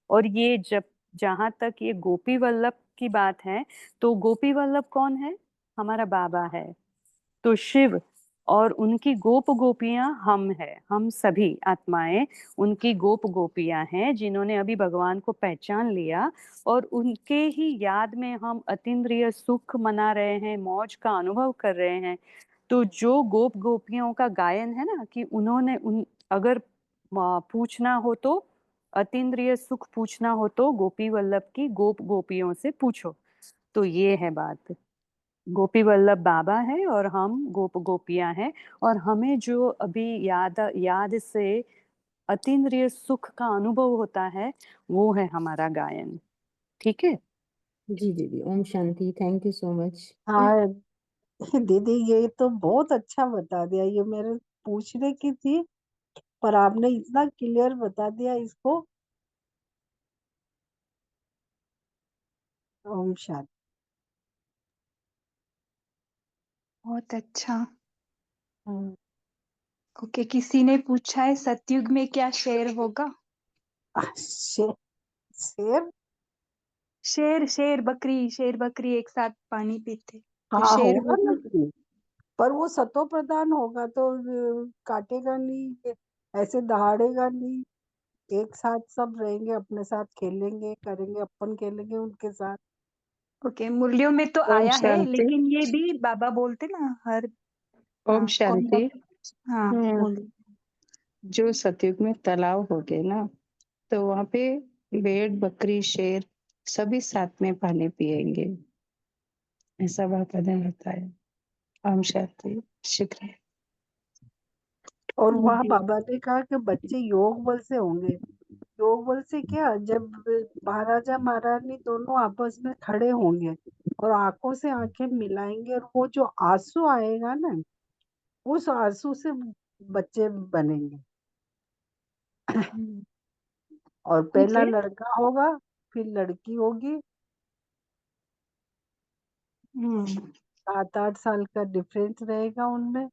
S5: और ये जब, जहां तक ये गोपी वल्लभ की बात है, तो गोपी वल्लभ कौन है? हमारा बाबा है। तो शिव और उनकी गोप गोपियां हम हैं, हम सभी आत्माएं उनकी गोप गोपियां हैं जिन्होंने अभी भगवान को पहचान लिया, और उनके ही याद में हम अतीन्द्रिय सुख मना रहे हैं, मौज का अनुभव कर रहे हैं। तो जो गोप गोपियों का गायन है ना कि उन्होंने अगर पूछना हो तो अतीन्द्रिय सुख पूछना हो तो गोपी वल्लभ की गोप गोपियों से पूछो। तो ये है बात, गोपी वल्लभ बाबा है और हम गोप गोपियां हैं, और हमें जो अभी याद से अतीन्द्रिय सुख का अनुभव होता है वो है हमारा गायन। ठीक है
S10: जी दीदी, Om Shanti, thank you so much.
S12: हाँ दीदी, ये तो बहुत अच्छा बता दिया। ये मेरे पूछने की थी, पर आपने इतना क्लियर बता दिया इसको। ओम शांति।
S13: बहुत अच्छा।
S12: हम्म,
S13: ओके, किसी ने पूछा है सतयुग में क्या शेर होगा?
S12: शेर? शेर?
S13: शेर शेर बकरी एक साथ पानी पीते, तो
S12: हाँ
S13: शेर
S12: होगा ना
S13: होगा।
S12: जी। पर वो सतो प्रधान होगा तो काटेगा नहीं, ऐसे दहाड़ेगा नहीं। एक साथ सब रहेंगे, अपने साथ खेलेंगे करेंगे, अपन खेलेंगे उनके साथ।
S13: ओके, मुरलियों में तो
S5: ओम
S13: आया है,
S5: शांति।
S13: लेकिन ये भी बाबा बोलते ना हर।
S5: ओम
S13: हाँ, कौन
S5: शांति।
S13: बाबा? हाँ बोलिए।
S5: जो सतयुग में तालाब हो गए ना, तो वहां पे भेड़ बकरी शेर सभी साथ में पानी पिएंगे, ऐसा बाबा ने बताया। ओम शांति, शुक्रिया।
S12: और वहाँ बाबा ने कहा कि बच्चे योग बल से होंगे। योग बल से क्या, जब महाराजा महारानी दोनों आपस में खड़े होंगे और आंखों से आंखें मिलाएंगे, और वो जो आंसू आएगा ना, उस आंसू से बच्चे बनेंगे। और
S13: ठीक
S12: पहला
S13: है।
S12: लड़का होगा, फिर लड़की होगी। 7-8 साल का डिफरेंस रहेगा उनमें।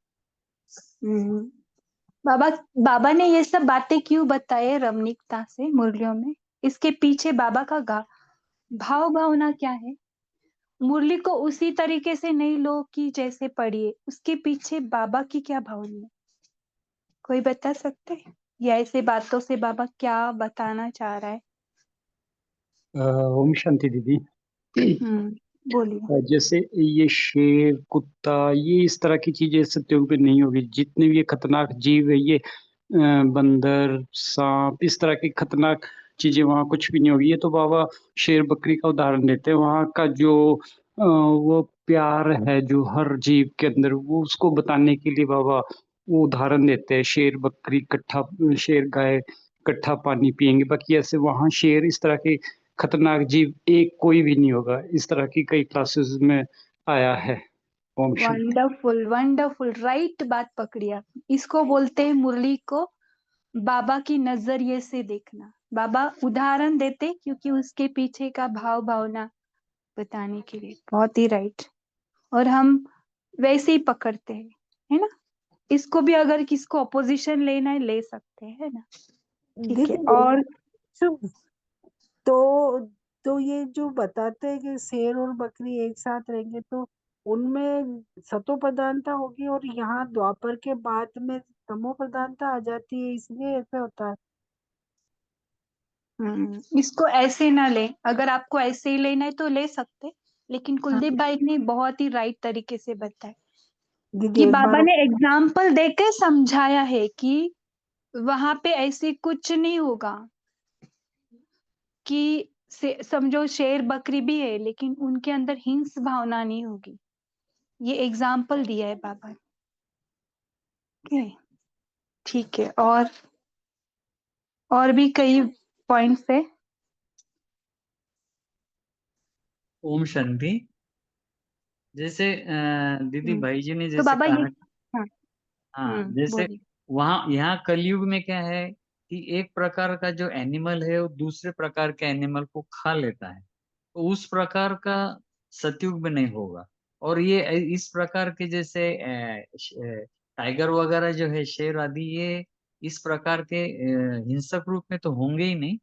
S13: बाबा बाबा ने ये सब बातें क्यों बताए रमणीकता से मुरलियों में? इसके पीछे बाबा का भावना क्या है? मुरली को उसी तरीके से नहीं लो कि जैसे पढ़िए, उसके पीछे बाबा की क्या भावना है? कोई बता सकते हैं? या ऐसे बातों से बाबा क्या बताना चाह रहा है?
S14: ओम शांति दीदी।
S13: बोलिए।
S14: जैसे ये शेर कुत्ता ये इस तरह की चीजें सत्युग में नहीं होगी। जितने भी ये खतरनाक जीव है, ये बंदर सांप इस तरह की खतरनाक चीजें वहाँ कुछ भी नहीं होगी। ये तो बाबा शेर बकरी का उदाहरण देते हैं। वहाँ का जो वो प्यार है जो हर जीव के अंदर, वो उसको बताने के लिए बाबा वो उदाहरण देते हैं। शेर बकरी इकट्ठा, शेर गाय इकट्ठा पानी पियेंगे। बाकी ऐसे वहाँ शेर इस तरह के खतरनाक जीव एक कोई भी नहीं होगा। इस तरह की कई क्लासेस में आया है। Om Shanti.
S13: Wonderful wonderful, right बात पकड़ी आप। इसको बोलते हैं मुरली को बाबा की नजरिए से देखना। बाबा उदाहरण देते क्योंकि उसके पीछे का भावना बताने के लिए। बहुत ही राइट। और हम वैसे ही पकड़ते हैं, है ना? इसको भी अगर किसको अपोजिशन लेना है ले सकते हैं, है ना? ठीक है।
S12: दीदी
S13: और
S12: तो तो ये जो बताते हैं कि शेर और बकरी एक साथ रहेंगे, तो उनमें सतो प्रधानता होगी, और यहाँ द्वापर के बाद में तमो प्रधानता आ जाती है, इसलिए ऐसा होता है।
S13: इसको ऐसे ना ले, अगर आपको ऐसे ही लेना है तो ले सकते, लेकिन कुलदीप भाई ने बहुत ही राइट तरीके से बताया
S12: दीदी
S13: कि
S12: एक
S13: बाबा
S12: बार
S13: ने एग्जाम्पल देकर समझाया है कि वहां पे ऐसे कुछ नहीं होगा कि समझो शेर बकरी भी है लेकिन उनके अंदर हिंस भावना नहीं होगी। ये एग्जाम्पल दिया है बाबा ने। ओके, ठीक है। और भी कई पॉइंट्स है।
S7: ओम शांति। जैसे दीदी भाई जी ने
S13: तो
S7: जैसे
S13: बाबा ये,
S7: कहा,
S13: हाँ,
S7: हाँ जैसे
S13: बोलिए।
S7: वहाँ यहाँ कलयुग में क्या है कि एक प्रकार का जो एनिमल है वो दूसरे प्रकार के एनिमल को खा लेता है, तो उस प्रकार का सतयुग में नहीं होगा। और ये इस प्रकार के जैसे टाइगर वगैरह जो है, शेर आदि, ये इस प्रकार के हिंसक रूप में तो होंगे ही नहीं।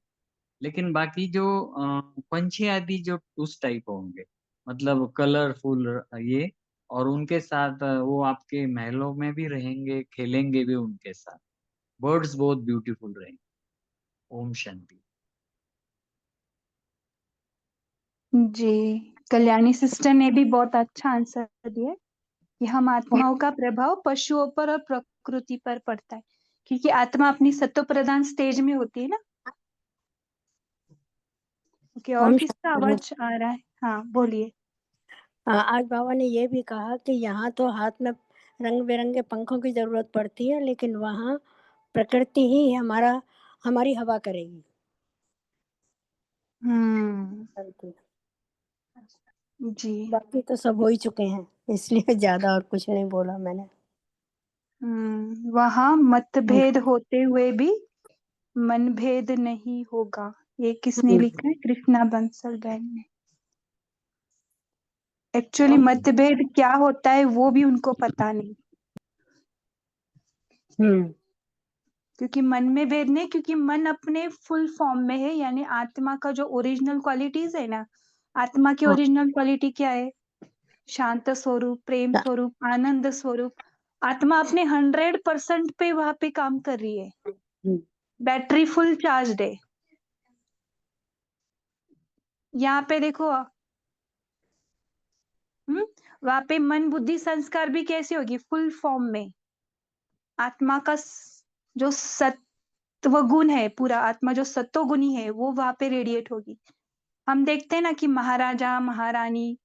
S7: लेकिन बाकी जो पंछी आदि जो उस टाइप होंगे, मतलब कलरफुल, ये और उनके साथ वो आपके महलों में भी रहेंगे, खेलेंगे भी उनके साथ। बर्ड्स बहुत ब्यूटीफुल रहेंगे। ओम शांति।
S13: जी, कल्याणी सिस्टर ने भी बहुत अच्छा आंसर दिया कि हम आत्माओं का प्रभाव पशुओं पर और प्रकृति पर पड़ता है, क्योंकि आत्मा अपनी सत्व प्रधान स्टेज में होती है ना। ओके, और
S15: ओम
S13: किसका
S15: शांति।
S13: आवाज आ रहा है? हाँ, बोलिए।
S15: आज बाबा ने ये भी कहा कि यहाँ तो हाथ में रंग बिरंगे पंखों की जरूरत पड़ती है, लेकिन वहाँ प्रकृति ही हमारी हवा करेगी। शांति।
S13: जी।
S15: बाकी तो सब हो ही चुके हैं, इसलिए ज्यादा और कुछ नहीं बोला मैंने।
S13: वहाँ मतभेद होते हुए भी मनभेद नहीं होगा। ये किसने लिखा है? कृष्णा बंसल बहन ने। एक्चुअली मतभेद क्या होता है वो भी उनको पता नहीं। क्योंकि मन में भेद नहीं, क्योंकि मन अपने फुल फॉर्म में है, यानी आत्मा का जो ओरिजिनल क्वालिटीज है ना, आत्मा की ओरिजिनल क्वालिटी क्या है? शांत स्वरूप, प्रेम स्वरूप, आनंद स्वरूप। आत्मा अपने 100% पे वहां पे काम कर रही है, बैटरी फुल चार्ज है। यहाँ पे देखो, वहां पे मन बुद्धि संस्कार भी कैसी होगी? फुल फॉर्म में। आत्मा का जो सत्व गुण है, पूरा आत्मा जो सत्व गुणी है, वो वहां पे रेडिएट होगी। हम देखते हैं ना कि महाराजा महारानी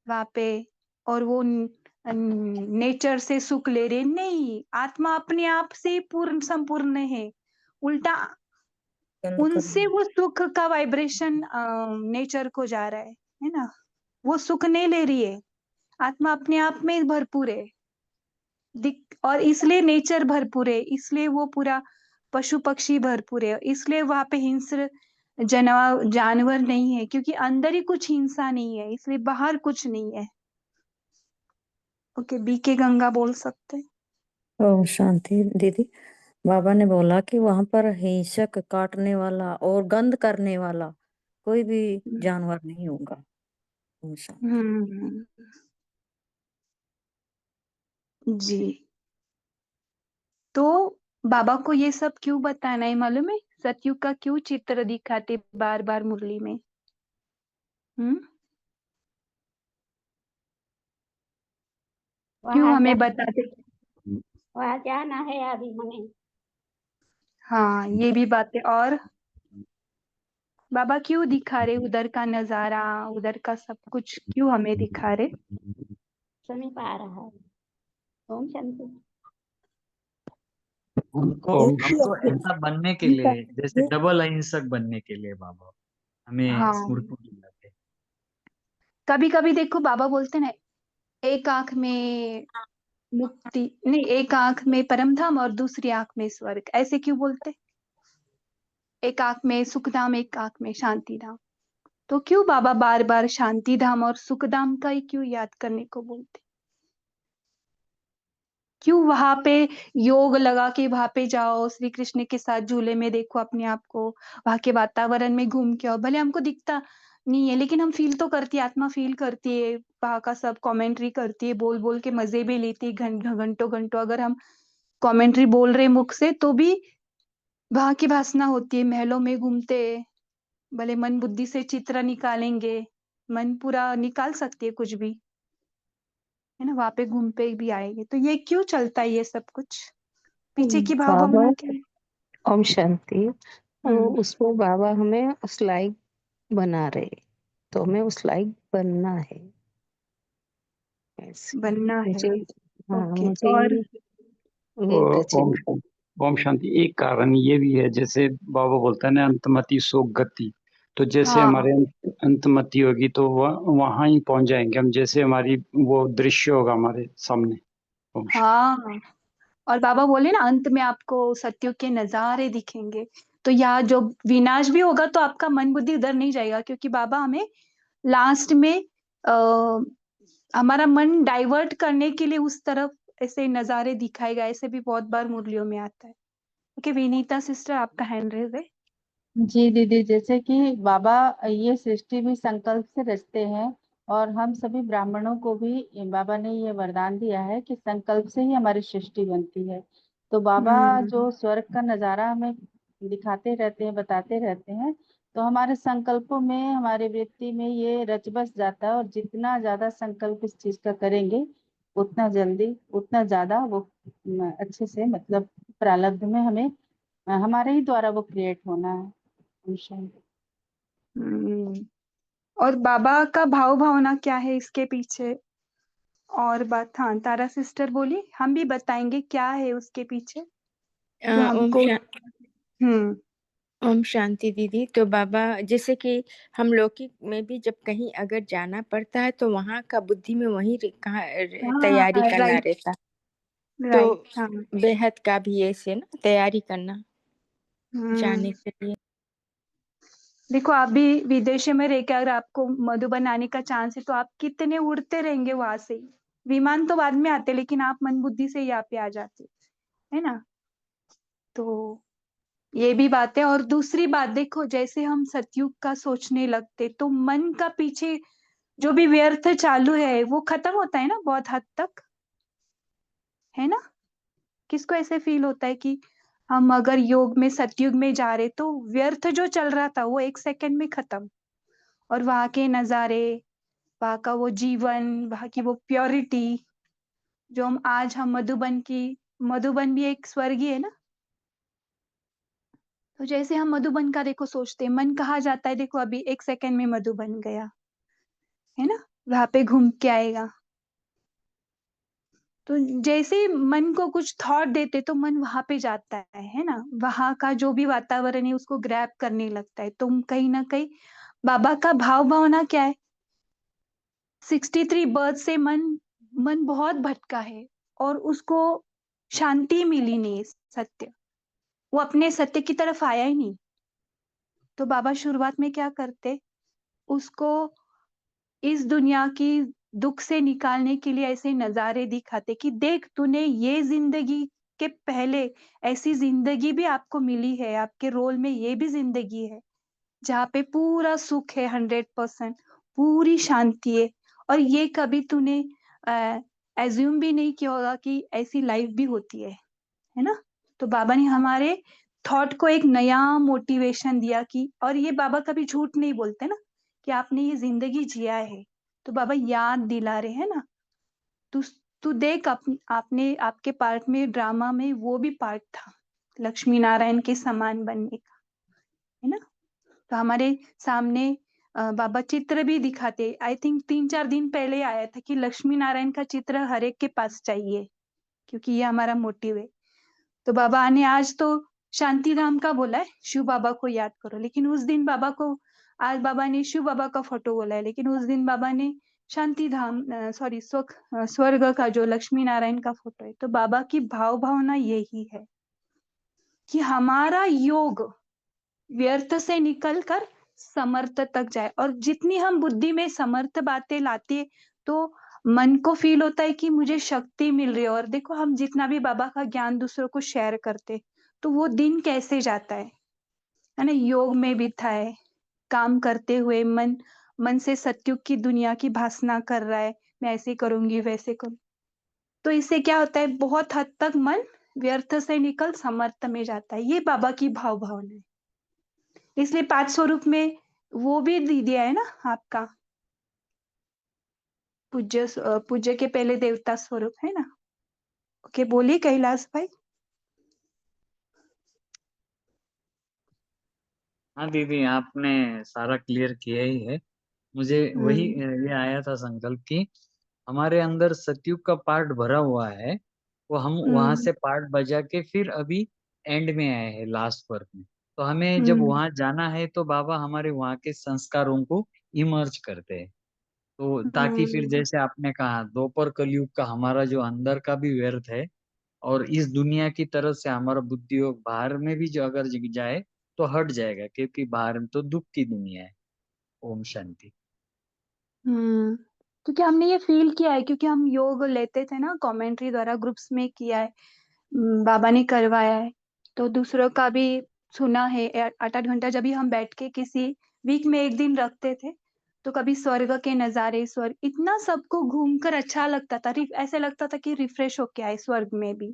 S13: वहां पे, और वो नेचर से सुख ले रहे। नहीं, आत्मा अपने आप से पूर्ण संपूर्ण है। उल्टा उनसे वो सुख का वाइब्रेशन नेचर को जा रहा है ना। वो सुख नहीं ले रही है, आत्मा अपने आप में भरपूर है। और इसलिए नेचर भरपूर है, इसलिए वो पूरा पशु पक्षी भरपूर है, इसलिए वहां पे हिंस्र जानवर नहीं है, क्योंकि अंदर ही कुछ हिंसा नहीं है, इसलिए बाहर कुछ नहीं है। ओके, बीके गंगा बोल सकते हैं।
S16: ओम शांति दीदी। बाबा ने बोला कि वहां पर हिंसक, काटने वाला और गंध करने वाला कोई भी जानवर नहीं होगा। ओम शांति।
S13: जी, तो बाबा को ये सब क्यों बताना है मालूम है? सतयुग का क्यों चित्र दिखाते बार बार मुरली में? क्यों हमें बताते?
S11: वहाँ जाना है अभी हमें।
S13: हाँ, ये भी बातें। और बाबा क्यों दिखा रहे उधर का नजारा, उधर का सब कुछ क्यों हमें दिखा रहे?
S11: समीप आ रहा है। ओम शांति।
S7: हमको ऐसा बनने के लिए, जैसे डबल अहिंसक बनने के लिए बाबा हमें स्मृति दिलाते।
S13: कभी कभी देखो, बाबा बोलते ना, एक आंख में मुक्ति नहीं, एक आंख में परम धाम और दूसरी आंख में स्वर्ग। ऐसे क्यों बोलते? एक आंख में सुख धाम, एक आंख में शांति धाम। तो क्यों बाबा बार बार शांति धाम और सुख धाम का ही क्यों याद करने को बोलते? क्यों वहां पे योग लगा के वहां पे जाओ, श्री कृष्ण के साथ झूले में देखो अपने आप को, वहां के वातावरण में घूम के आओ। भले हमको दिखता नहीं है, लेकिन हम फील तो करती है, आत्मा फील करती है, वहां का सब कमेंट्री करती है, बोल बोल के मजे भी लेती है घंटों घंटों। अगर हम कमेंट्री बोल रहे मुख से तो भी वहां की भासना होती है। महलों में घूमते, भले मन बुद्धि से चित्र निकालेंगे, मन पूरा निकाल सकती है कुछ भी, है ना, वहां पे घूम पे भी आएंगे। तो ये क्यों चलता है ये सब कुछ? पीछे की भाव
S17: बाबा
S13: भावना क्या है?
S17: ओम शांति। उसमें बाबा हमें उस लायक बना रहे, तो हमें उस लायक बनना है।
S13: बनना है।
S17: मुझे हाँ,
S13: ओके,
S17: मुझे
S13: और
S17: ये
S14: ओम शांति। ओम शांति। एक कारण ये भी है, जैसे बाबा बोलता है ना, अंतमति सो गति। तो जैसे हमारे अंतमति होगी तो वहां ही पहुंच जाएंगे हम, जैसे हमारी वो दृश्य होगा हमारे सामने।
S13: हाँ, और बाबा बोले ना, अंत में आपको सत्युग के नजारे दिखेंगे। तो यहाँ जो विनाश भी होगा तो आपका मन बुद्धि उधर नहीं जाएगा, क्योंकि बाबा हमें लास्ट में हमारा मन डाइवर्ट करने के लिए उस तरफ ऐसे नजारे दिखाएगा। ऐसे भी बहुत बार मुरलियों में आता है। ओके, विनीता सिस्टर, आपका हैंड रेज है।
S6: जी दीदी, जैसे कि बाबा ये सृष्टि भी संकल्प से रचते हैं, और हम सभी ब्राह्मणों को भी बाबा ने ये वरदान दिया है कि संकल्प से ही हमारी सृष्टि बनती है। तो बाबा जो स्वर्ग का नजारा हमें दिखाते रहते हैं, बताते रहते हैं, तो हमारे संकल्पों में, हमारे वृत्ति में ये रच बस जाता है। और जितना ज्यादा संकल्प इस चीज का करेंगे, उतना जल्दी, उतना ज्यादा वो अच्छे से, मतलब प्रारब्ध में हमें हमारे ही द्वारा वो क्रिएट होना है। ओम शांति।
S13: और बाबा का भाव भावना क्या है इसके पीछे? और बात, हाँ तारा सिस्टर बोली, हम भी बताएंगे क्या है उसके पीछे जो हमको।
S8: ओम शांति दीदी। तो बाबा जैसे कि हम लौकिक में भी जब कहीं अगर जाना पड़ता है तो वहाँ का बुद्धि में वही तैयारी
S13: हाँ
S8: करना
S13: राइट
S8: रहता, तो
S13: राइट, हाँ
S8: बेहद का भी ऐसे ना तैयारी करना जाने के लिए।
S13: देखो आप भी विदेश में रहकर अगर आपको मधुबन आने का चांस है तो आप कितने उड़ते रहेंगे वहां से। विमान तो बाद में आते, लेकिन आप मन बुद्धि से यहाँ पे आ जाते, है ना। तो ये भी बात है। और दूसरी बात देखो, जैसे हम सतयुग का सोचने लगते तो मन का पीछे जो भी व्यर्थ चालू है वो खत्म होता है ना बहुत हद तक, है ना। किसको ऐसे फील होता है कि हम अगर योग में, सतयुग में जा रहे तो व्यर्थ जो चल रहा था वो एक सेकंड में खत्म, और वहां के नजारे, वहां का वो जीवन, वहां की वो प्योरिटी, जो हम मधुबन भी एक स्वर्ग ही है ना। तो जैसे हम मधुबन का देखो सोचते हैं, मन कहाँ जाता है, देखो अभी एक सेकंड में मधुबन गया, है ना, वहां पे घूम के आएगा। तो जैसे ही मन को कुछ थॉट देते तो मन वहां पे जाता है ना, वहां का जो भी वातावरण है उसको ग्रैब करने लगता है। तो कहीं ना कहीं बाबा का भाव भावना क्या है, 63 बर्थ से मन बहुत भटका है और उसको शांति मिली नहीं, सत्य, वो अपने सत्य की तरफ आया ही नहीं। तो बाबा शुरुआत में क्या करते, उसको इस दुनिया की दुख से निकालने के लिए ऐसे नजारे दिखाते कि देख, तूने ये जिंदगी के पहले ऐसी जिंदगी भी आपको मिली है, आपके रोल में ये भी जिंदगी है जहाँ पे पूरा सुख है, 100%, पूरी शांति है। और ये कभी तूने एज्यूम भी नहीं किया होगा कि ऐसी लाइफ भी होती है ना। तो बाबा ने हमारे थॉट को एक नया मोटिवेशन दिया कि, और ये बाबा कभी झूठ नहीं बोलते ना, कि आपने ये जिंदगी जिया है। तो बाबा याद दिला रहे हैं ना, तू तू देख, आपने, आपके पार्ट में, ड्रामा में वो भी पार्ट था लक्ष्मी नारायण के समान बनने का, है ना। तो हमारे सामने बाबा चित्र भी दिखाते, आई थिंक 3-4 दिन पहले आया था कि लक्ष्मी नारायण का चित्र हर एक के पास चाहिए, क्योंकि ये हमारा मोटिव है। तो बाबा ने आज तो शांति धाम का बोला है, शिव बाबा को याद करो, लेकिन उस दिन बाबा को, आज बाबा ने शिव बाबा का फोटो बोला है, लेकिन उस दिन बाबा ने शांति धाम, सॉरी, स्वर्ग का जो लक्ष्मी नारायण का फोटो है। तो बाबा की भाव भावना यही है कि हमारा योग व्यर्थ से निकलकर समर्थ तक जाए। और जितनी हम बुद्धि में समर्थ बातें लाते तो मन को फील होता है कि मुझे शक्ति मिल रही है। और देखो, हम जितना भी बाबा का ज्ञान दूसरों को शेयर करते तो वो दिन कैसे जाता है ना, योग में बीता है, काम करते हुए मन से सतयुग की दुनिया की भासना कर रहा है, मैं ऐसे करूंगी वैसे करूँ। तो इससे क्या होता है, बहुत हद तक मन व्यर्थ से निकल समर्थ में जाता है। ये बाबा की भाव भावना है। इसलिए 5 स्वरूप में वो भी दे दिया है ना आपका, पूज्य के पहले देवता स्वरूप, है ना। ओके, बोलिए कैलाश भाई।
S7: हाँ दीदी, आपने सारा क्लियर किया ही है। मुझे वही ये आया था संकल्प कि हमारे अंदर सतयुग का पार्ट भरा हुआ है, वो हम वहां से पार्ट बजा के फिर अभी एंड में आए हैं, लास्ट वर्क में। तो हमें जब वहां जाना है तो बाबा हमारे वहां के संस्कारों को इमर्ज करते हैं। तो ताकि फिर जैसे आपने कहा, दोपहर कलयुग का हमारा जो अंदर का भी व्यर्थ है, और इस दुनिया की तरफ से हमारा बुद्धि योग बाहर में भी जो अगर जाए तो हट जाएगा, क्योंकि बाहर में तो दुख की दुनिया है। ओम शांति।
S13: क्योंकि हमने ये फील किया है, क्योंकि हम योग लेते थे ना, कमेंट्री द्वारा ग्रुप्स में किया है, बाबा ने करवाया है, तो दूसरों का भी सुना है। 8-8 घंटा जब भी हम बैठ के किसी वीक में एक दिन रखते थे, तो कभी स्वर्ग के नजारे, स्वर्ग, इतना सबको घूमकर अच्छा लगता था, ऐसे लगता था कि रिफ्रेश होके आए स्वर्ग में भी।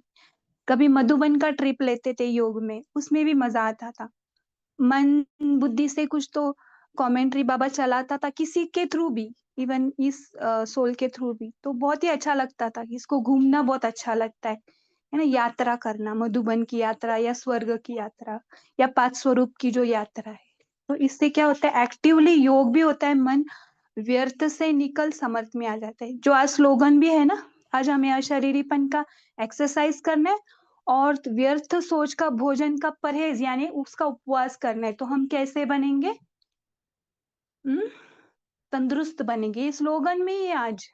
S13: कभी मधुबन का ट्रिप लेते थे योग में, उसमें भी मजा आता था। मन बुद्धि से कुछ तो कमेंट्री बाबा चलाता था किसी के थ्रू भी, इवन इस सोल के थ्रू भी, तो बहुत ही अच्छा लगता था। इसको घूमना बहुत अच्छा लगता है ना, यात्रा करना, मधुबन की यात्रा या स्वर्ग की यात्रा या 5 स्वरूप की जो यात्रा है। तो इससे क्या होता है, एक्टिवली योग भी होता है, मन व्यर्थ से निकल समर्थ में आ जाता है। जो आज स्लोगन भी है ना, आज हमें अशरीरीपन का एक्सरसाइज करना है और व्यर्थ सोच का भोजन का परहेज यानी उसका उपवास करना है। तो हम कैसे बनेंगे? तंदुरुस्त बनेंगे। ये स्लोगन में ही है आज,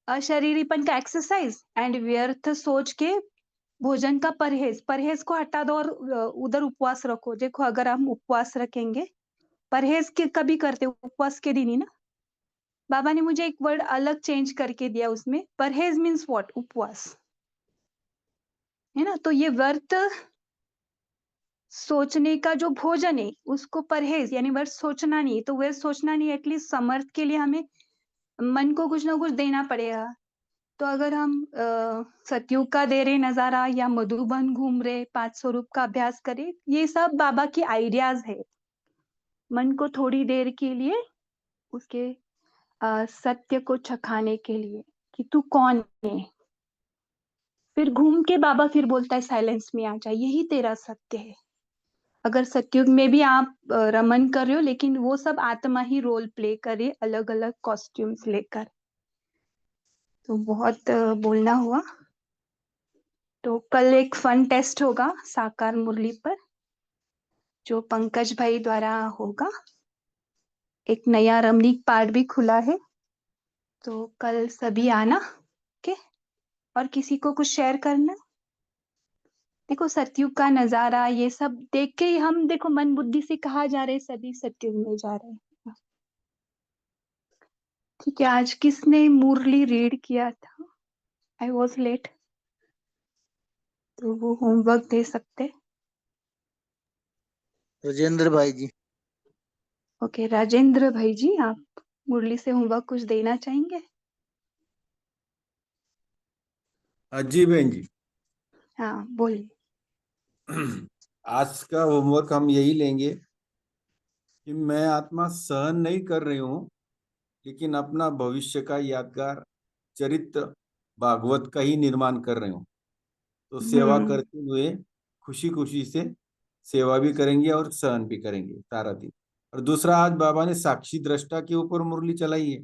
S13: अशरीरीपन का एक्सरसाइज एंड व्यर्थ सोच के भोजन का परहेज। परहेज को हटा दो और उधर उपवास रखो। देखो अगर हम उपवास रखेंगे, परहेज के कभी करते, उपवास के दिन ही ना। बाबा ने मुझे एक वर्ड अलग चेंज करके दिया उसमें, परहेज मीन्स व्हाट, उपवास, है ना। तो ये व्रत सोचने का जो भोजन है उसको परहेज यानी वर्ष सोचना नहीं। तो वर्ष सोचना नहीं, एटलीस्ट समर्थ के लिए हमें मन को कुछ ना कुछ देना पड़ेगा। तो अगर हम सतयुग का दे रहे नजारा या मधुबन घूम रहे, 5 स्वरूप का अभ्यास करें, ये सब बाबा की आइडियाज है। मन को थोड़ी देर के लिए उसके सत्य को चखाने के लिए कि तू कौन है। फिर घूम के बाबा फिर बोलता है साइलेंस में आ जा, यही तेरा सत्य है। अगर सतयुग में भी आप रमन कर रहे हो, लेकिन वो सब आत्मा ही रोल प्ले करे अलग अलग कॉस्ट्यूम्स लेकर। तो बहुत बोलना हुआ। तो कल एक फन टेस्ट होगा साकार मुरली पर, जो पंकज भाई द्वारा होगा। एक नया रमणीक पार्ट भी खुला है, तो कल सभी आना, ओके। और किसी को कुछ शेयर करना। देखो सतयुग का नजारा ये सब देख के ही हम, देखो मन बुद्धि से कहा जा रहे, सभी सतयुग में जा रहे हैं। ठीक है, आज किसने मुरली रीड किया था? आई वॉज लेट, तो वो होमवर्क दे सकते।
S3: राजेंद्र भाई जी।
S13: ओके राजेंद्र भाई जी, आप मुरली से होमवर्क कुछ देना चाहेंगे?
S4: जी बहन जी।
S13: हाँ बोलिए।
S4: आज का होमवर्क हम यही लेंगे कि मैं आत्मा सहन नहीं कर रही हूँ, लेकिन अपना भविष्य का यादगार चरित्र भागवत का ही निर्माण कर रही हूँ। तो सेवा करते हुए खुशी खुशी से सेवा भी करेंगे और सहन भी करेंगे सारा दिन। और दूसरा, आज बाबा ने साक्षी दृष्टा के ऊपर मुरली चलाई है।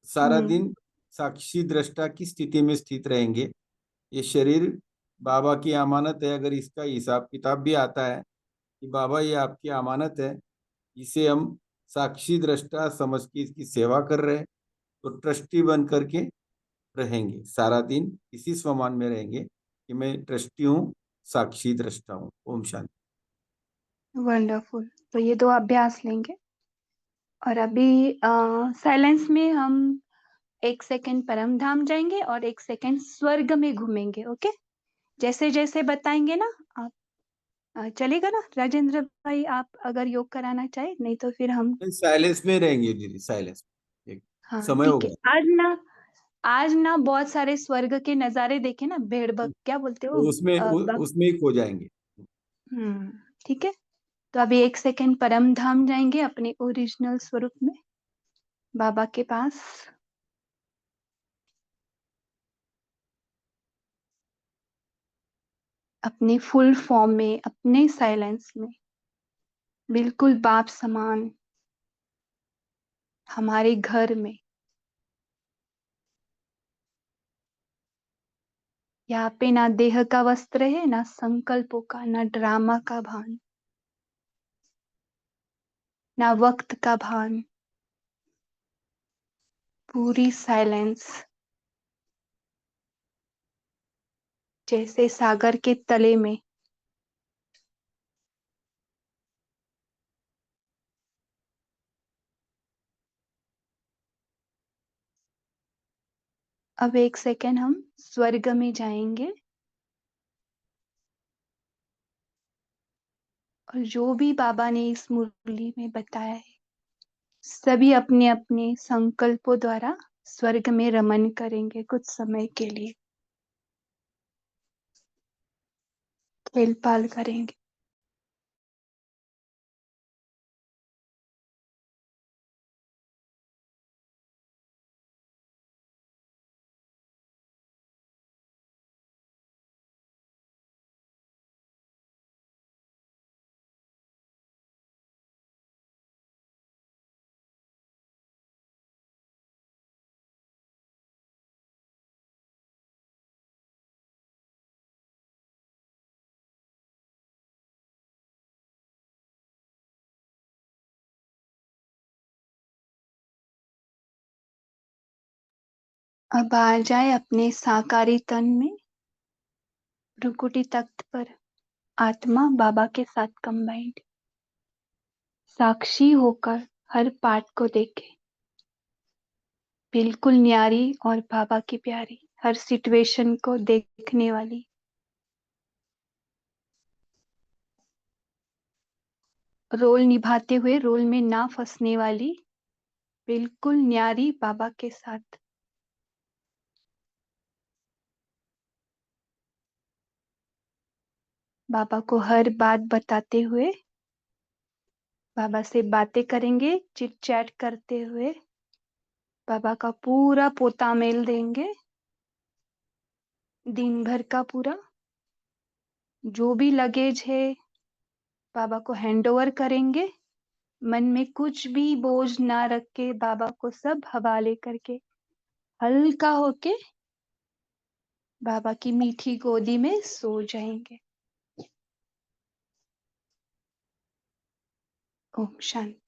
S4: सारा दिन साक्षी दृष्टा की स्थिति में स्थित रहेंगे। ये शरीर बाबा की अमानत है। अगर इसका हिसाब किताब भी आता है कि बाबा ये आपकी अमानत है, इसे हम साक्षी दृष्टा समझ के इसकी सेवा कर रहे हैं, तो ट्रस्टी बन करके रहेंगे। सारा दिन इसी स्वमान में रहेंगे कि मैं ट्रस्टी हूँ, साक्षी दृष्टा हूँ। ओम शांति।
S13: वंडरफुल। तो ये 2 अभ्यास लेंगे और अभी साइलेंस में हम 1 सेकंड परम धाम जाएंगे और 1 सेकंड स्वर्ग में घूमेंगे। ओके, जैसे जैसे बताएंगे ना आप, चलेगा ना राजेंद्र भाई? आप अगर योग कराना चाहे, नहीं तो फिर हम
S4: साइलेंस में रहेंगे दीदी, साइलेंस।
S13: हाँ
S4: समय हो
S13: ठीक है।
S4: गया।
S13: आज ना बहुत सारे स्वर्ग के नजारे देखे ना, भेड़ बक क्या बोलते हो,
S4: तो उसमें ही खो जाएंगे।
S13: ठीक है। तो अभी 1 सेकंड परम धाम जाएंगे अपने ओरिजिनल स्वरूप में, बाबा के पास। अपने फुल फॉर्म में, अपने साइलेंस में, बिल्कुल बाप समान हमारे घर में। यहाँ पे ना देह का वस्त्र है, ना संकल्पों का, ना ड्रामा का भान, ना वक्त का भान। पूरी साइलेंस, जैसे सागर के तले में। अब 1 सेकंड हम स्वर्ग में जाएंगे और जो भी बाबा ने इस मुरली में बताया है सभी अपने अपने संकल्पों द्वारा स्वर्ग में रमन करेंगे कुछ समय के लिए, खेल पाल करेंगे। अब आ जाए अपने साकारी तन में, भ्रुकुटी तख्त पर आत्मा बाबा के साथ कंबाइंड, साक्षी होकर हर पार्ट को देखे, बिल्कुल न्यारी और बाबा की प्यारी, हर सिचुएशन को देखने वाली, रोल निभाते हुए रोल में ना फंसने वाली, बिल्कुल न्यारी बाबा के साथ। बाबा को हर बात बताते हुए, बाबा से बातें करेंगे, चिट चैट करते हुए, बाबा का पूरा पोता मेल देंगे, दिन भर का पूरा जो भी लगेज है बाबा को हैंड ओवर करेंगे, मन में कुछ भी बोझ ना रख के बाबा को सब हवाले करके हल्का होके बाबा की मीठी गोदी में सो जाएंगे। ओम शांति।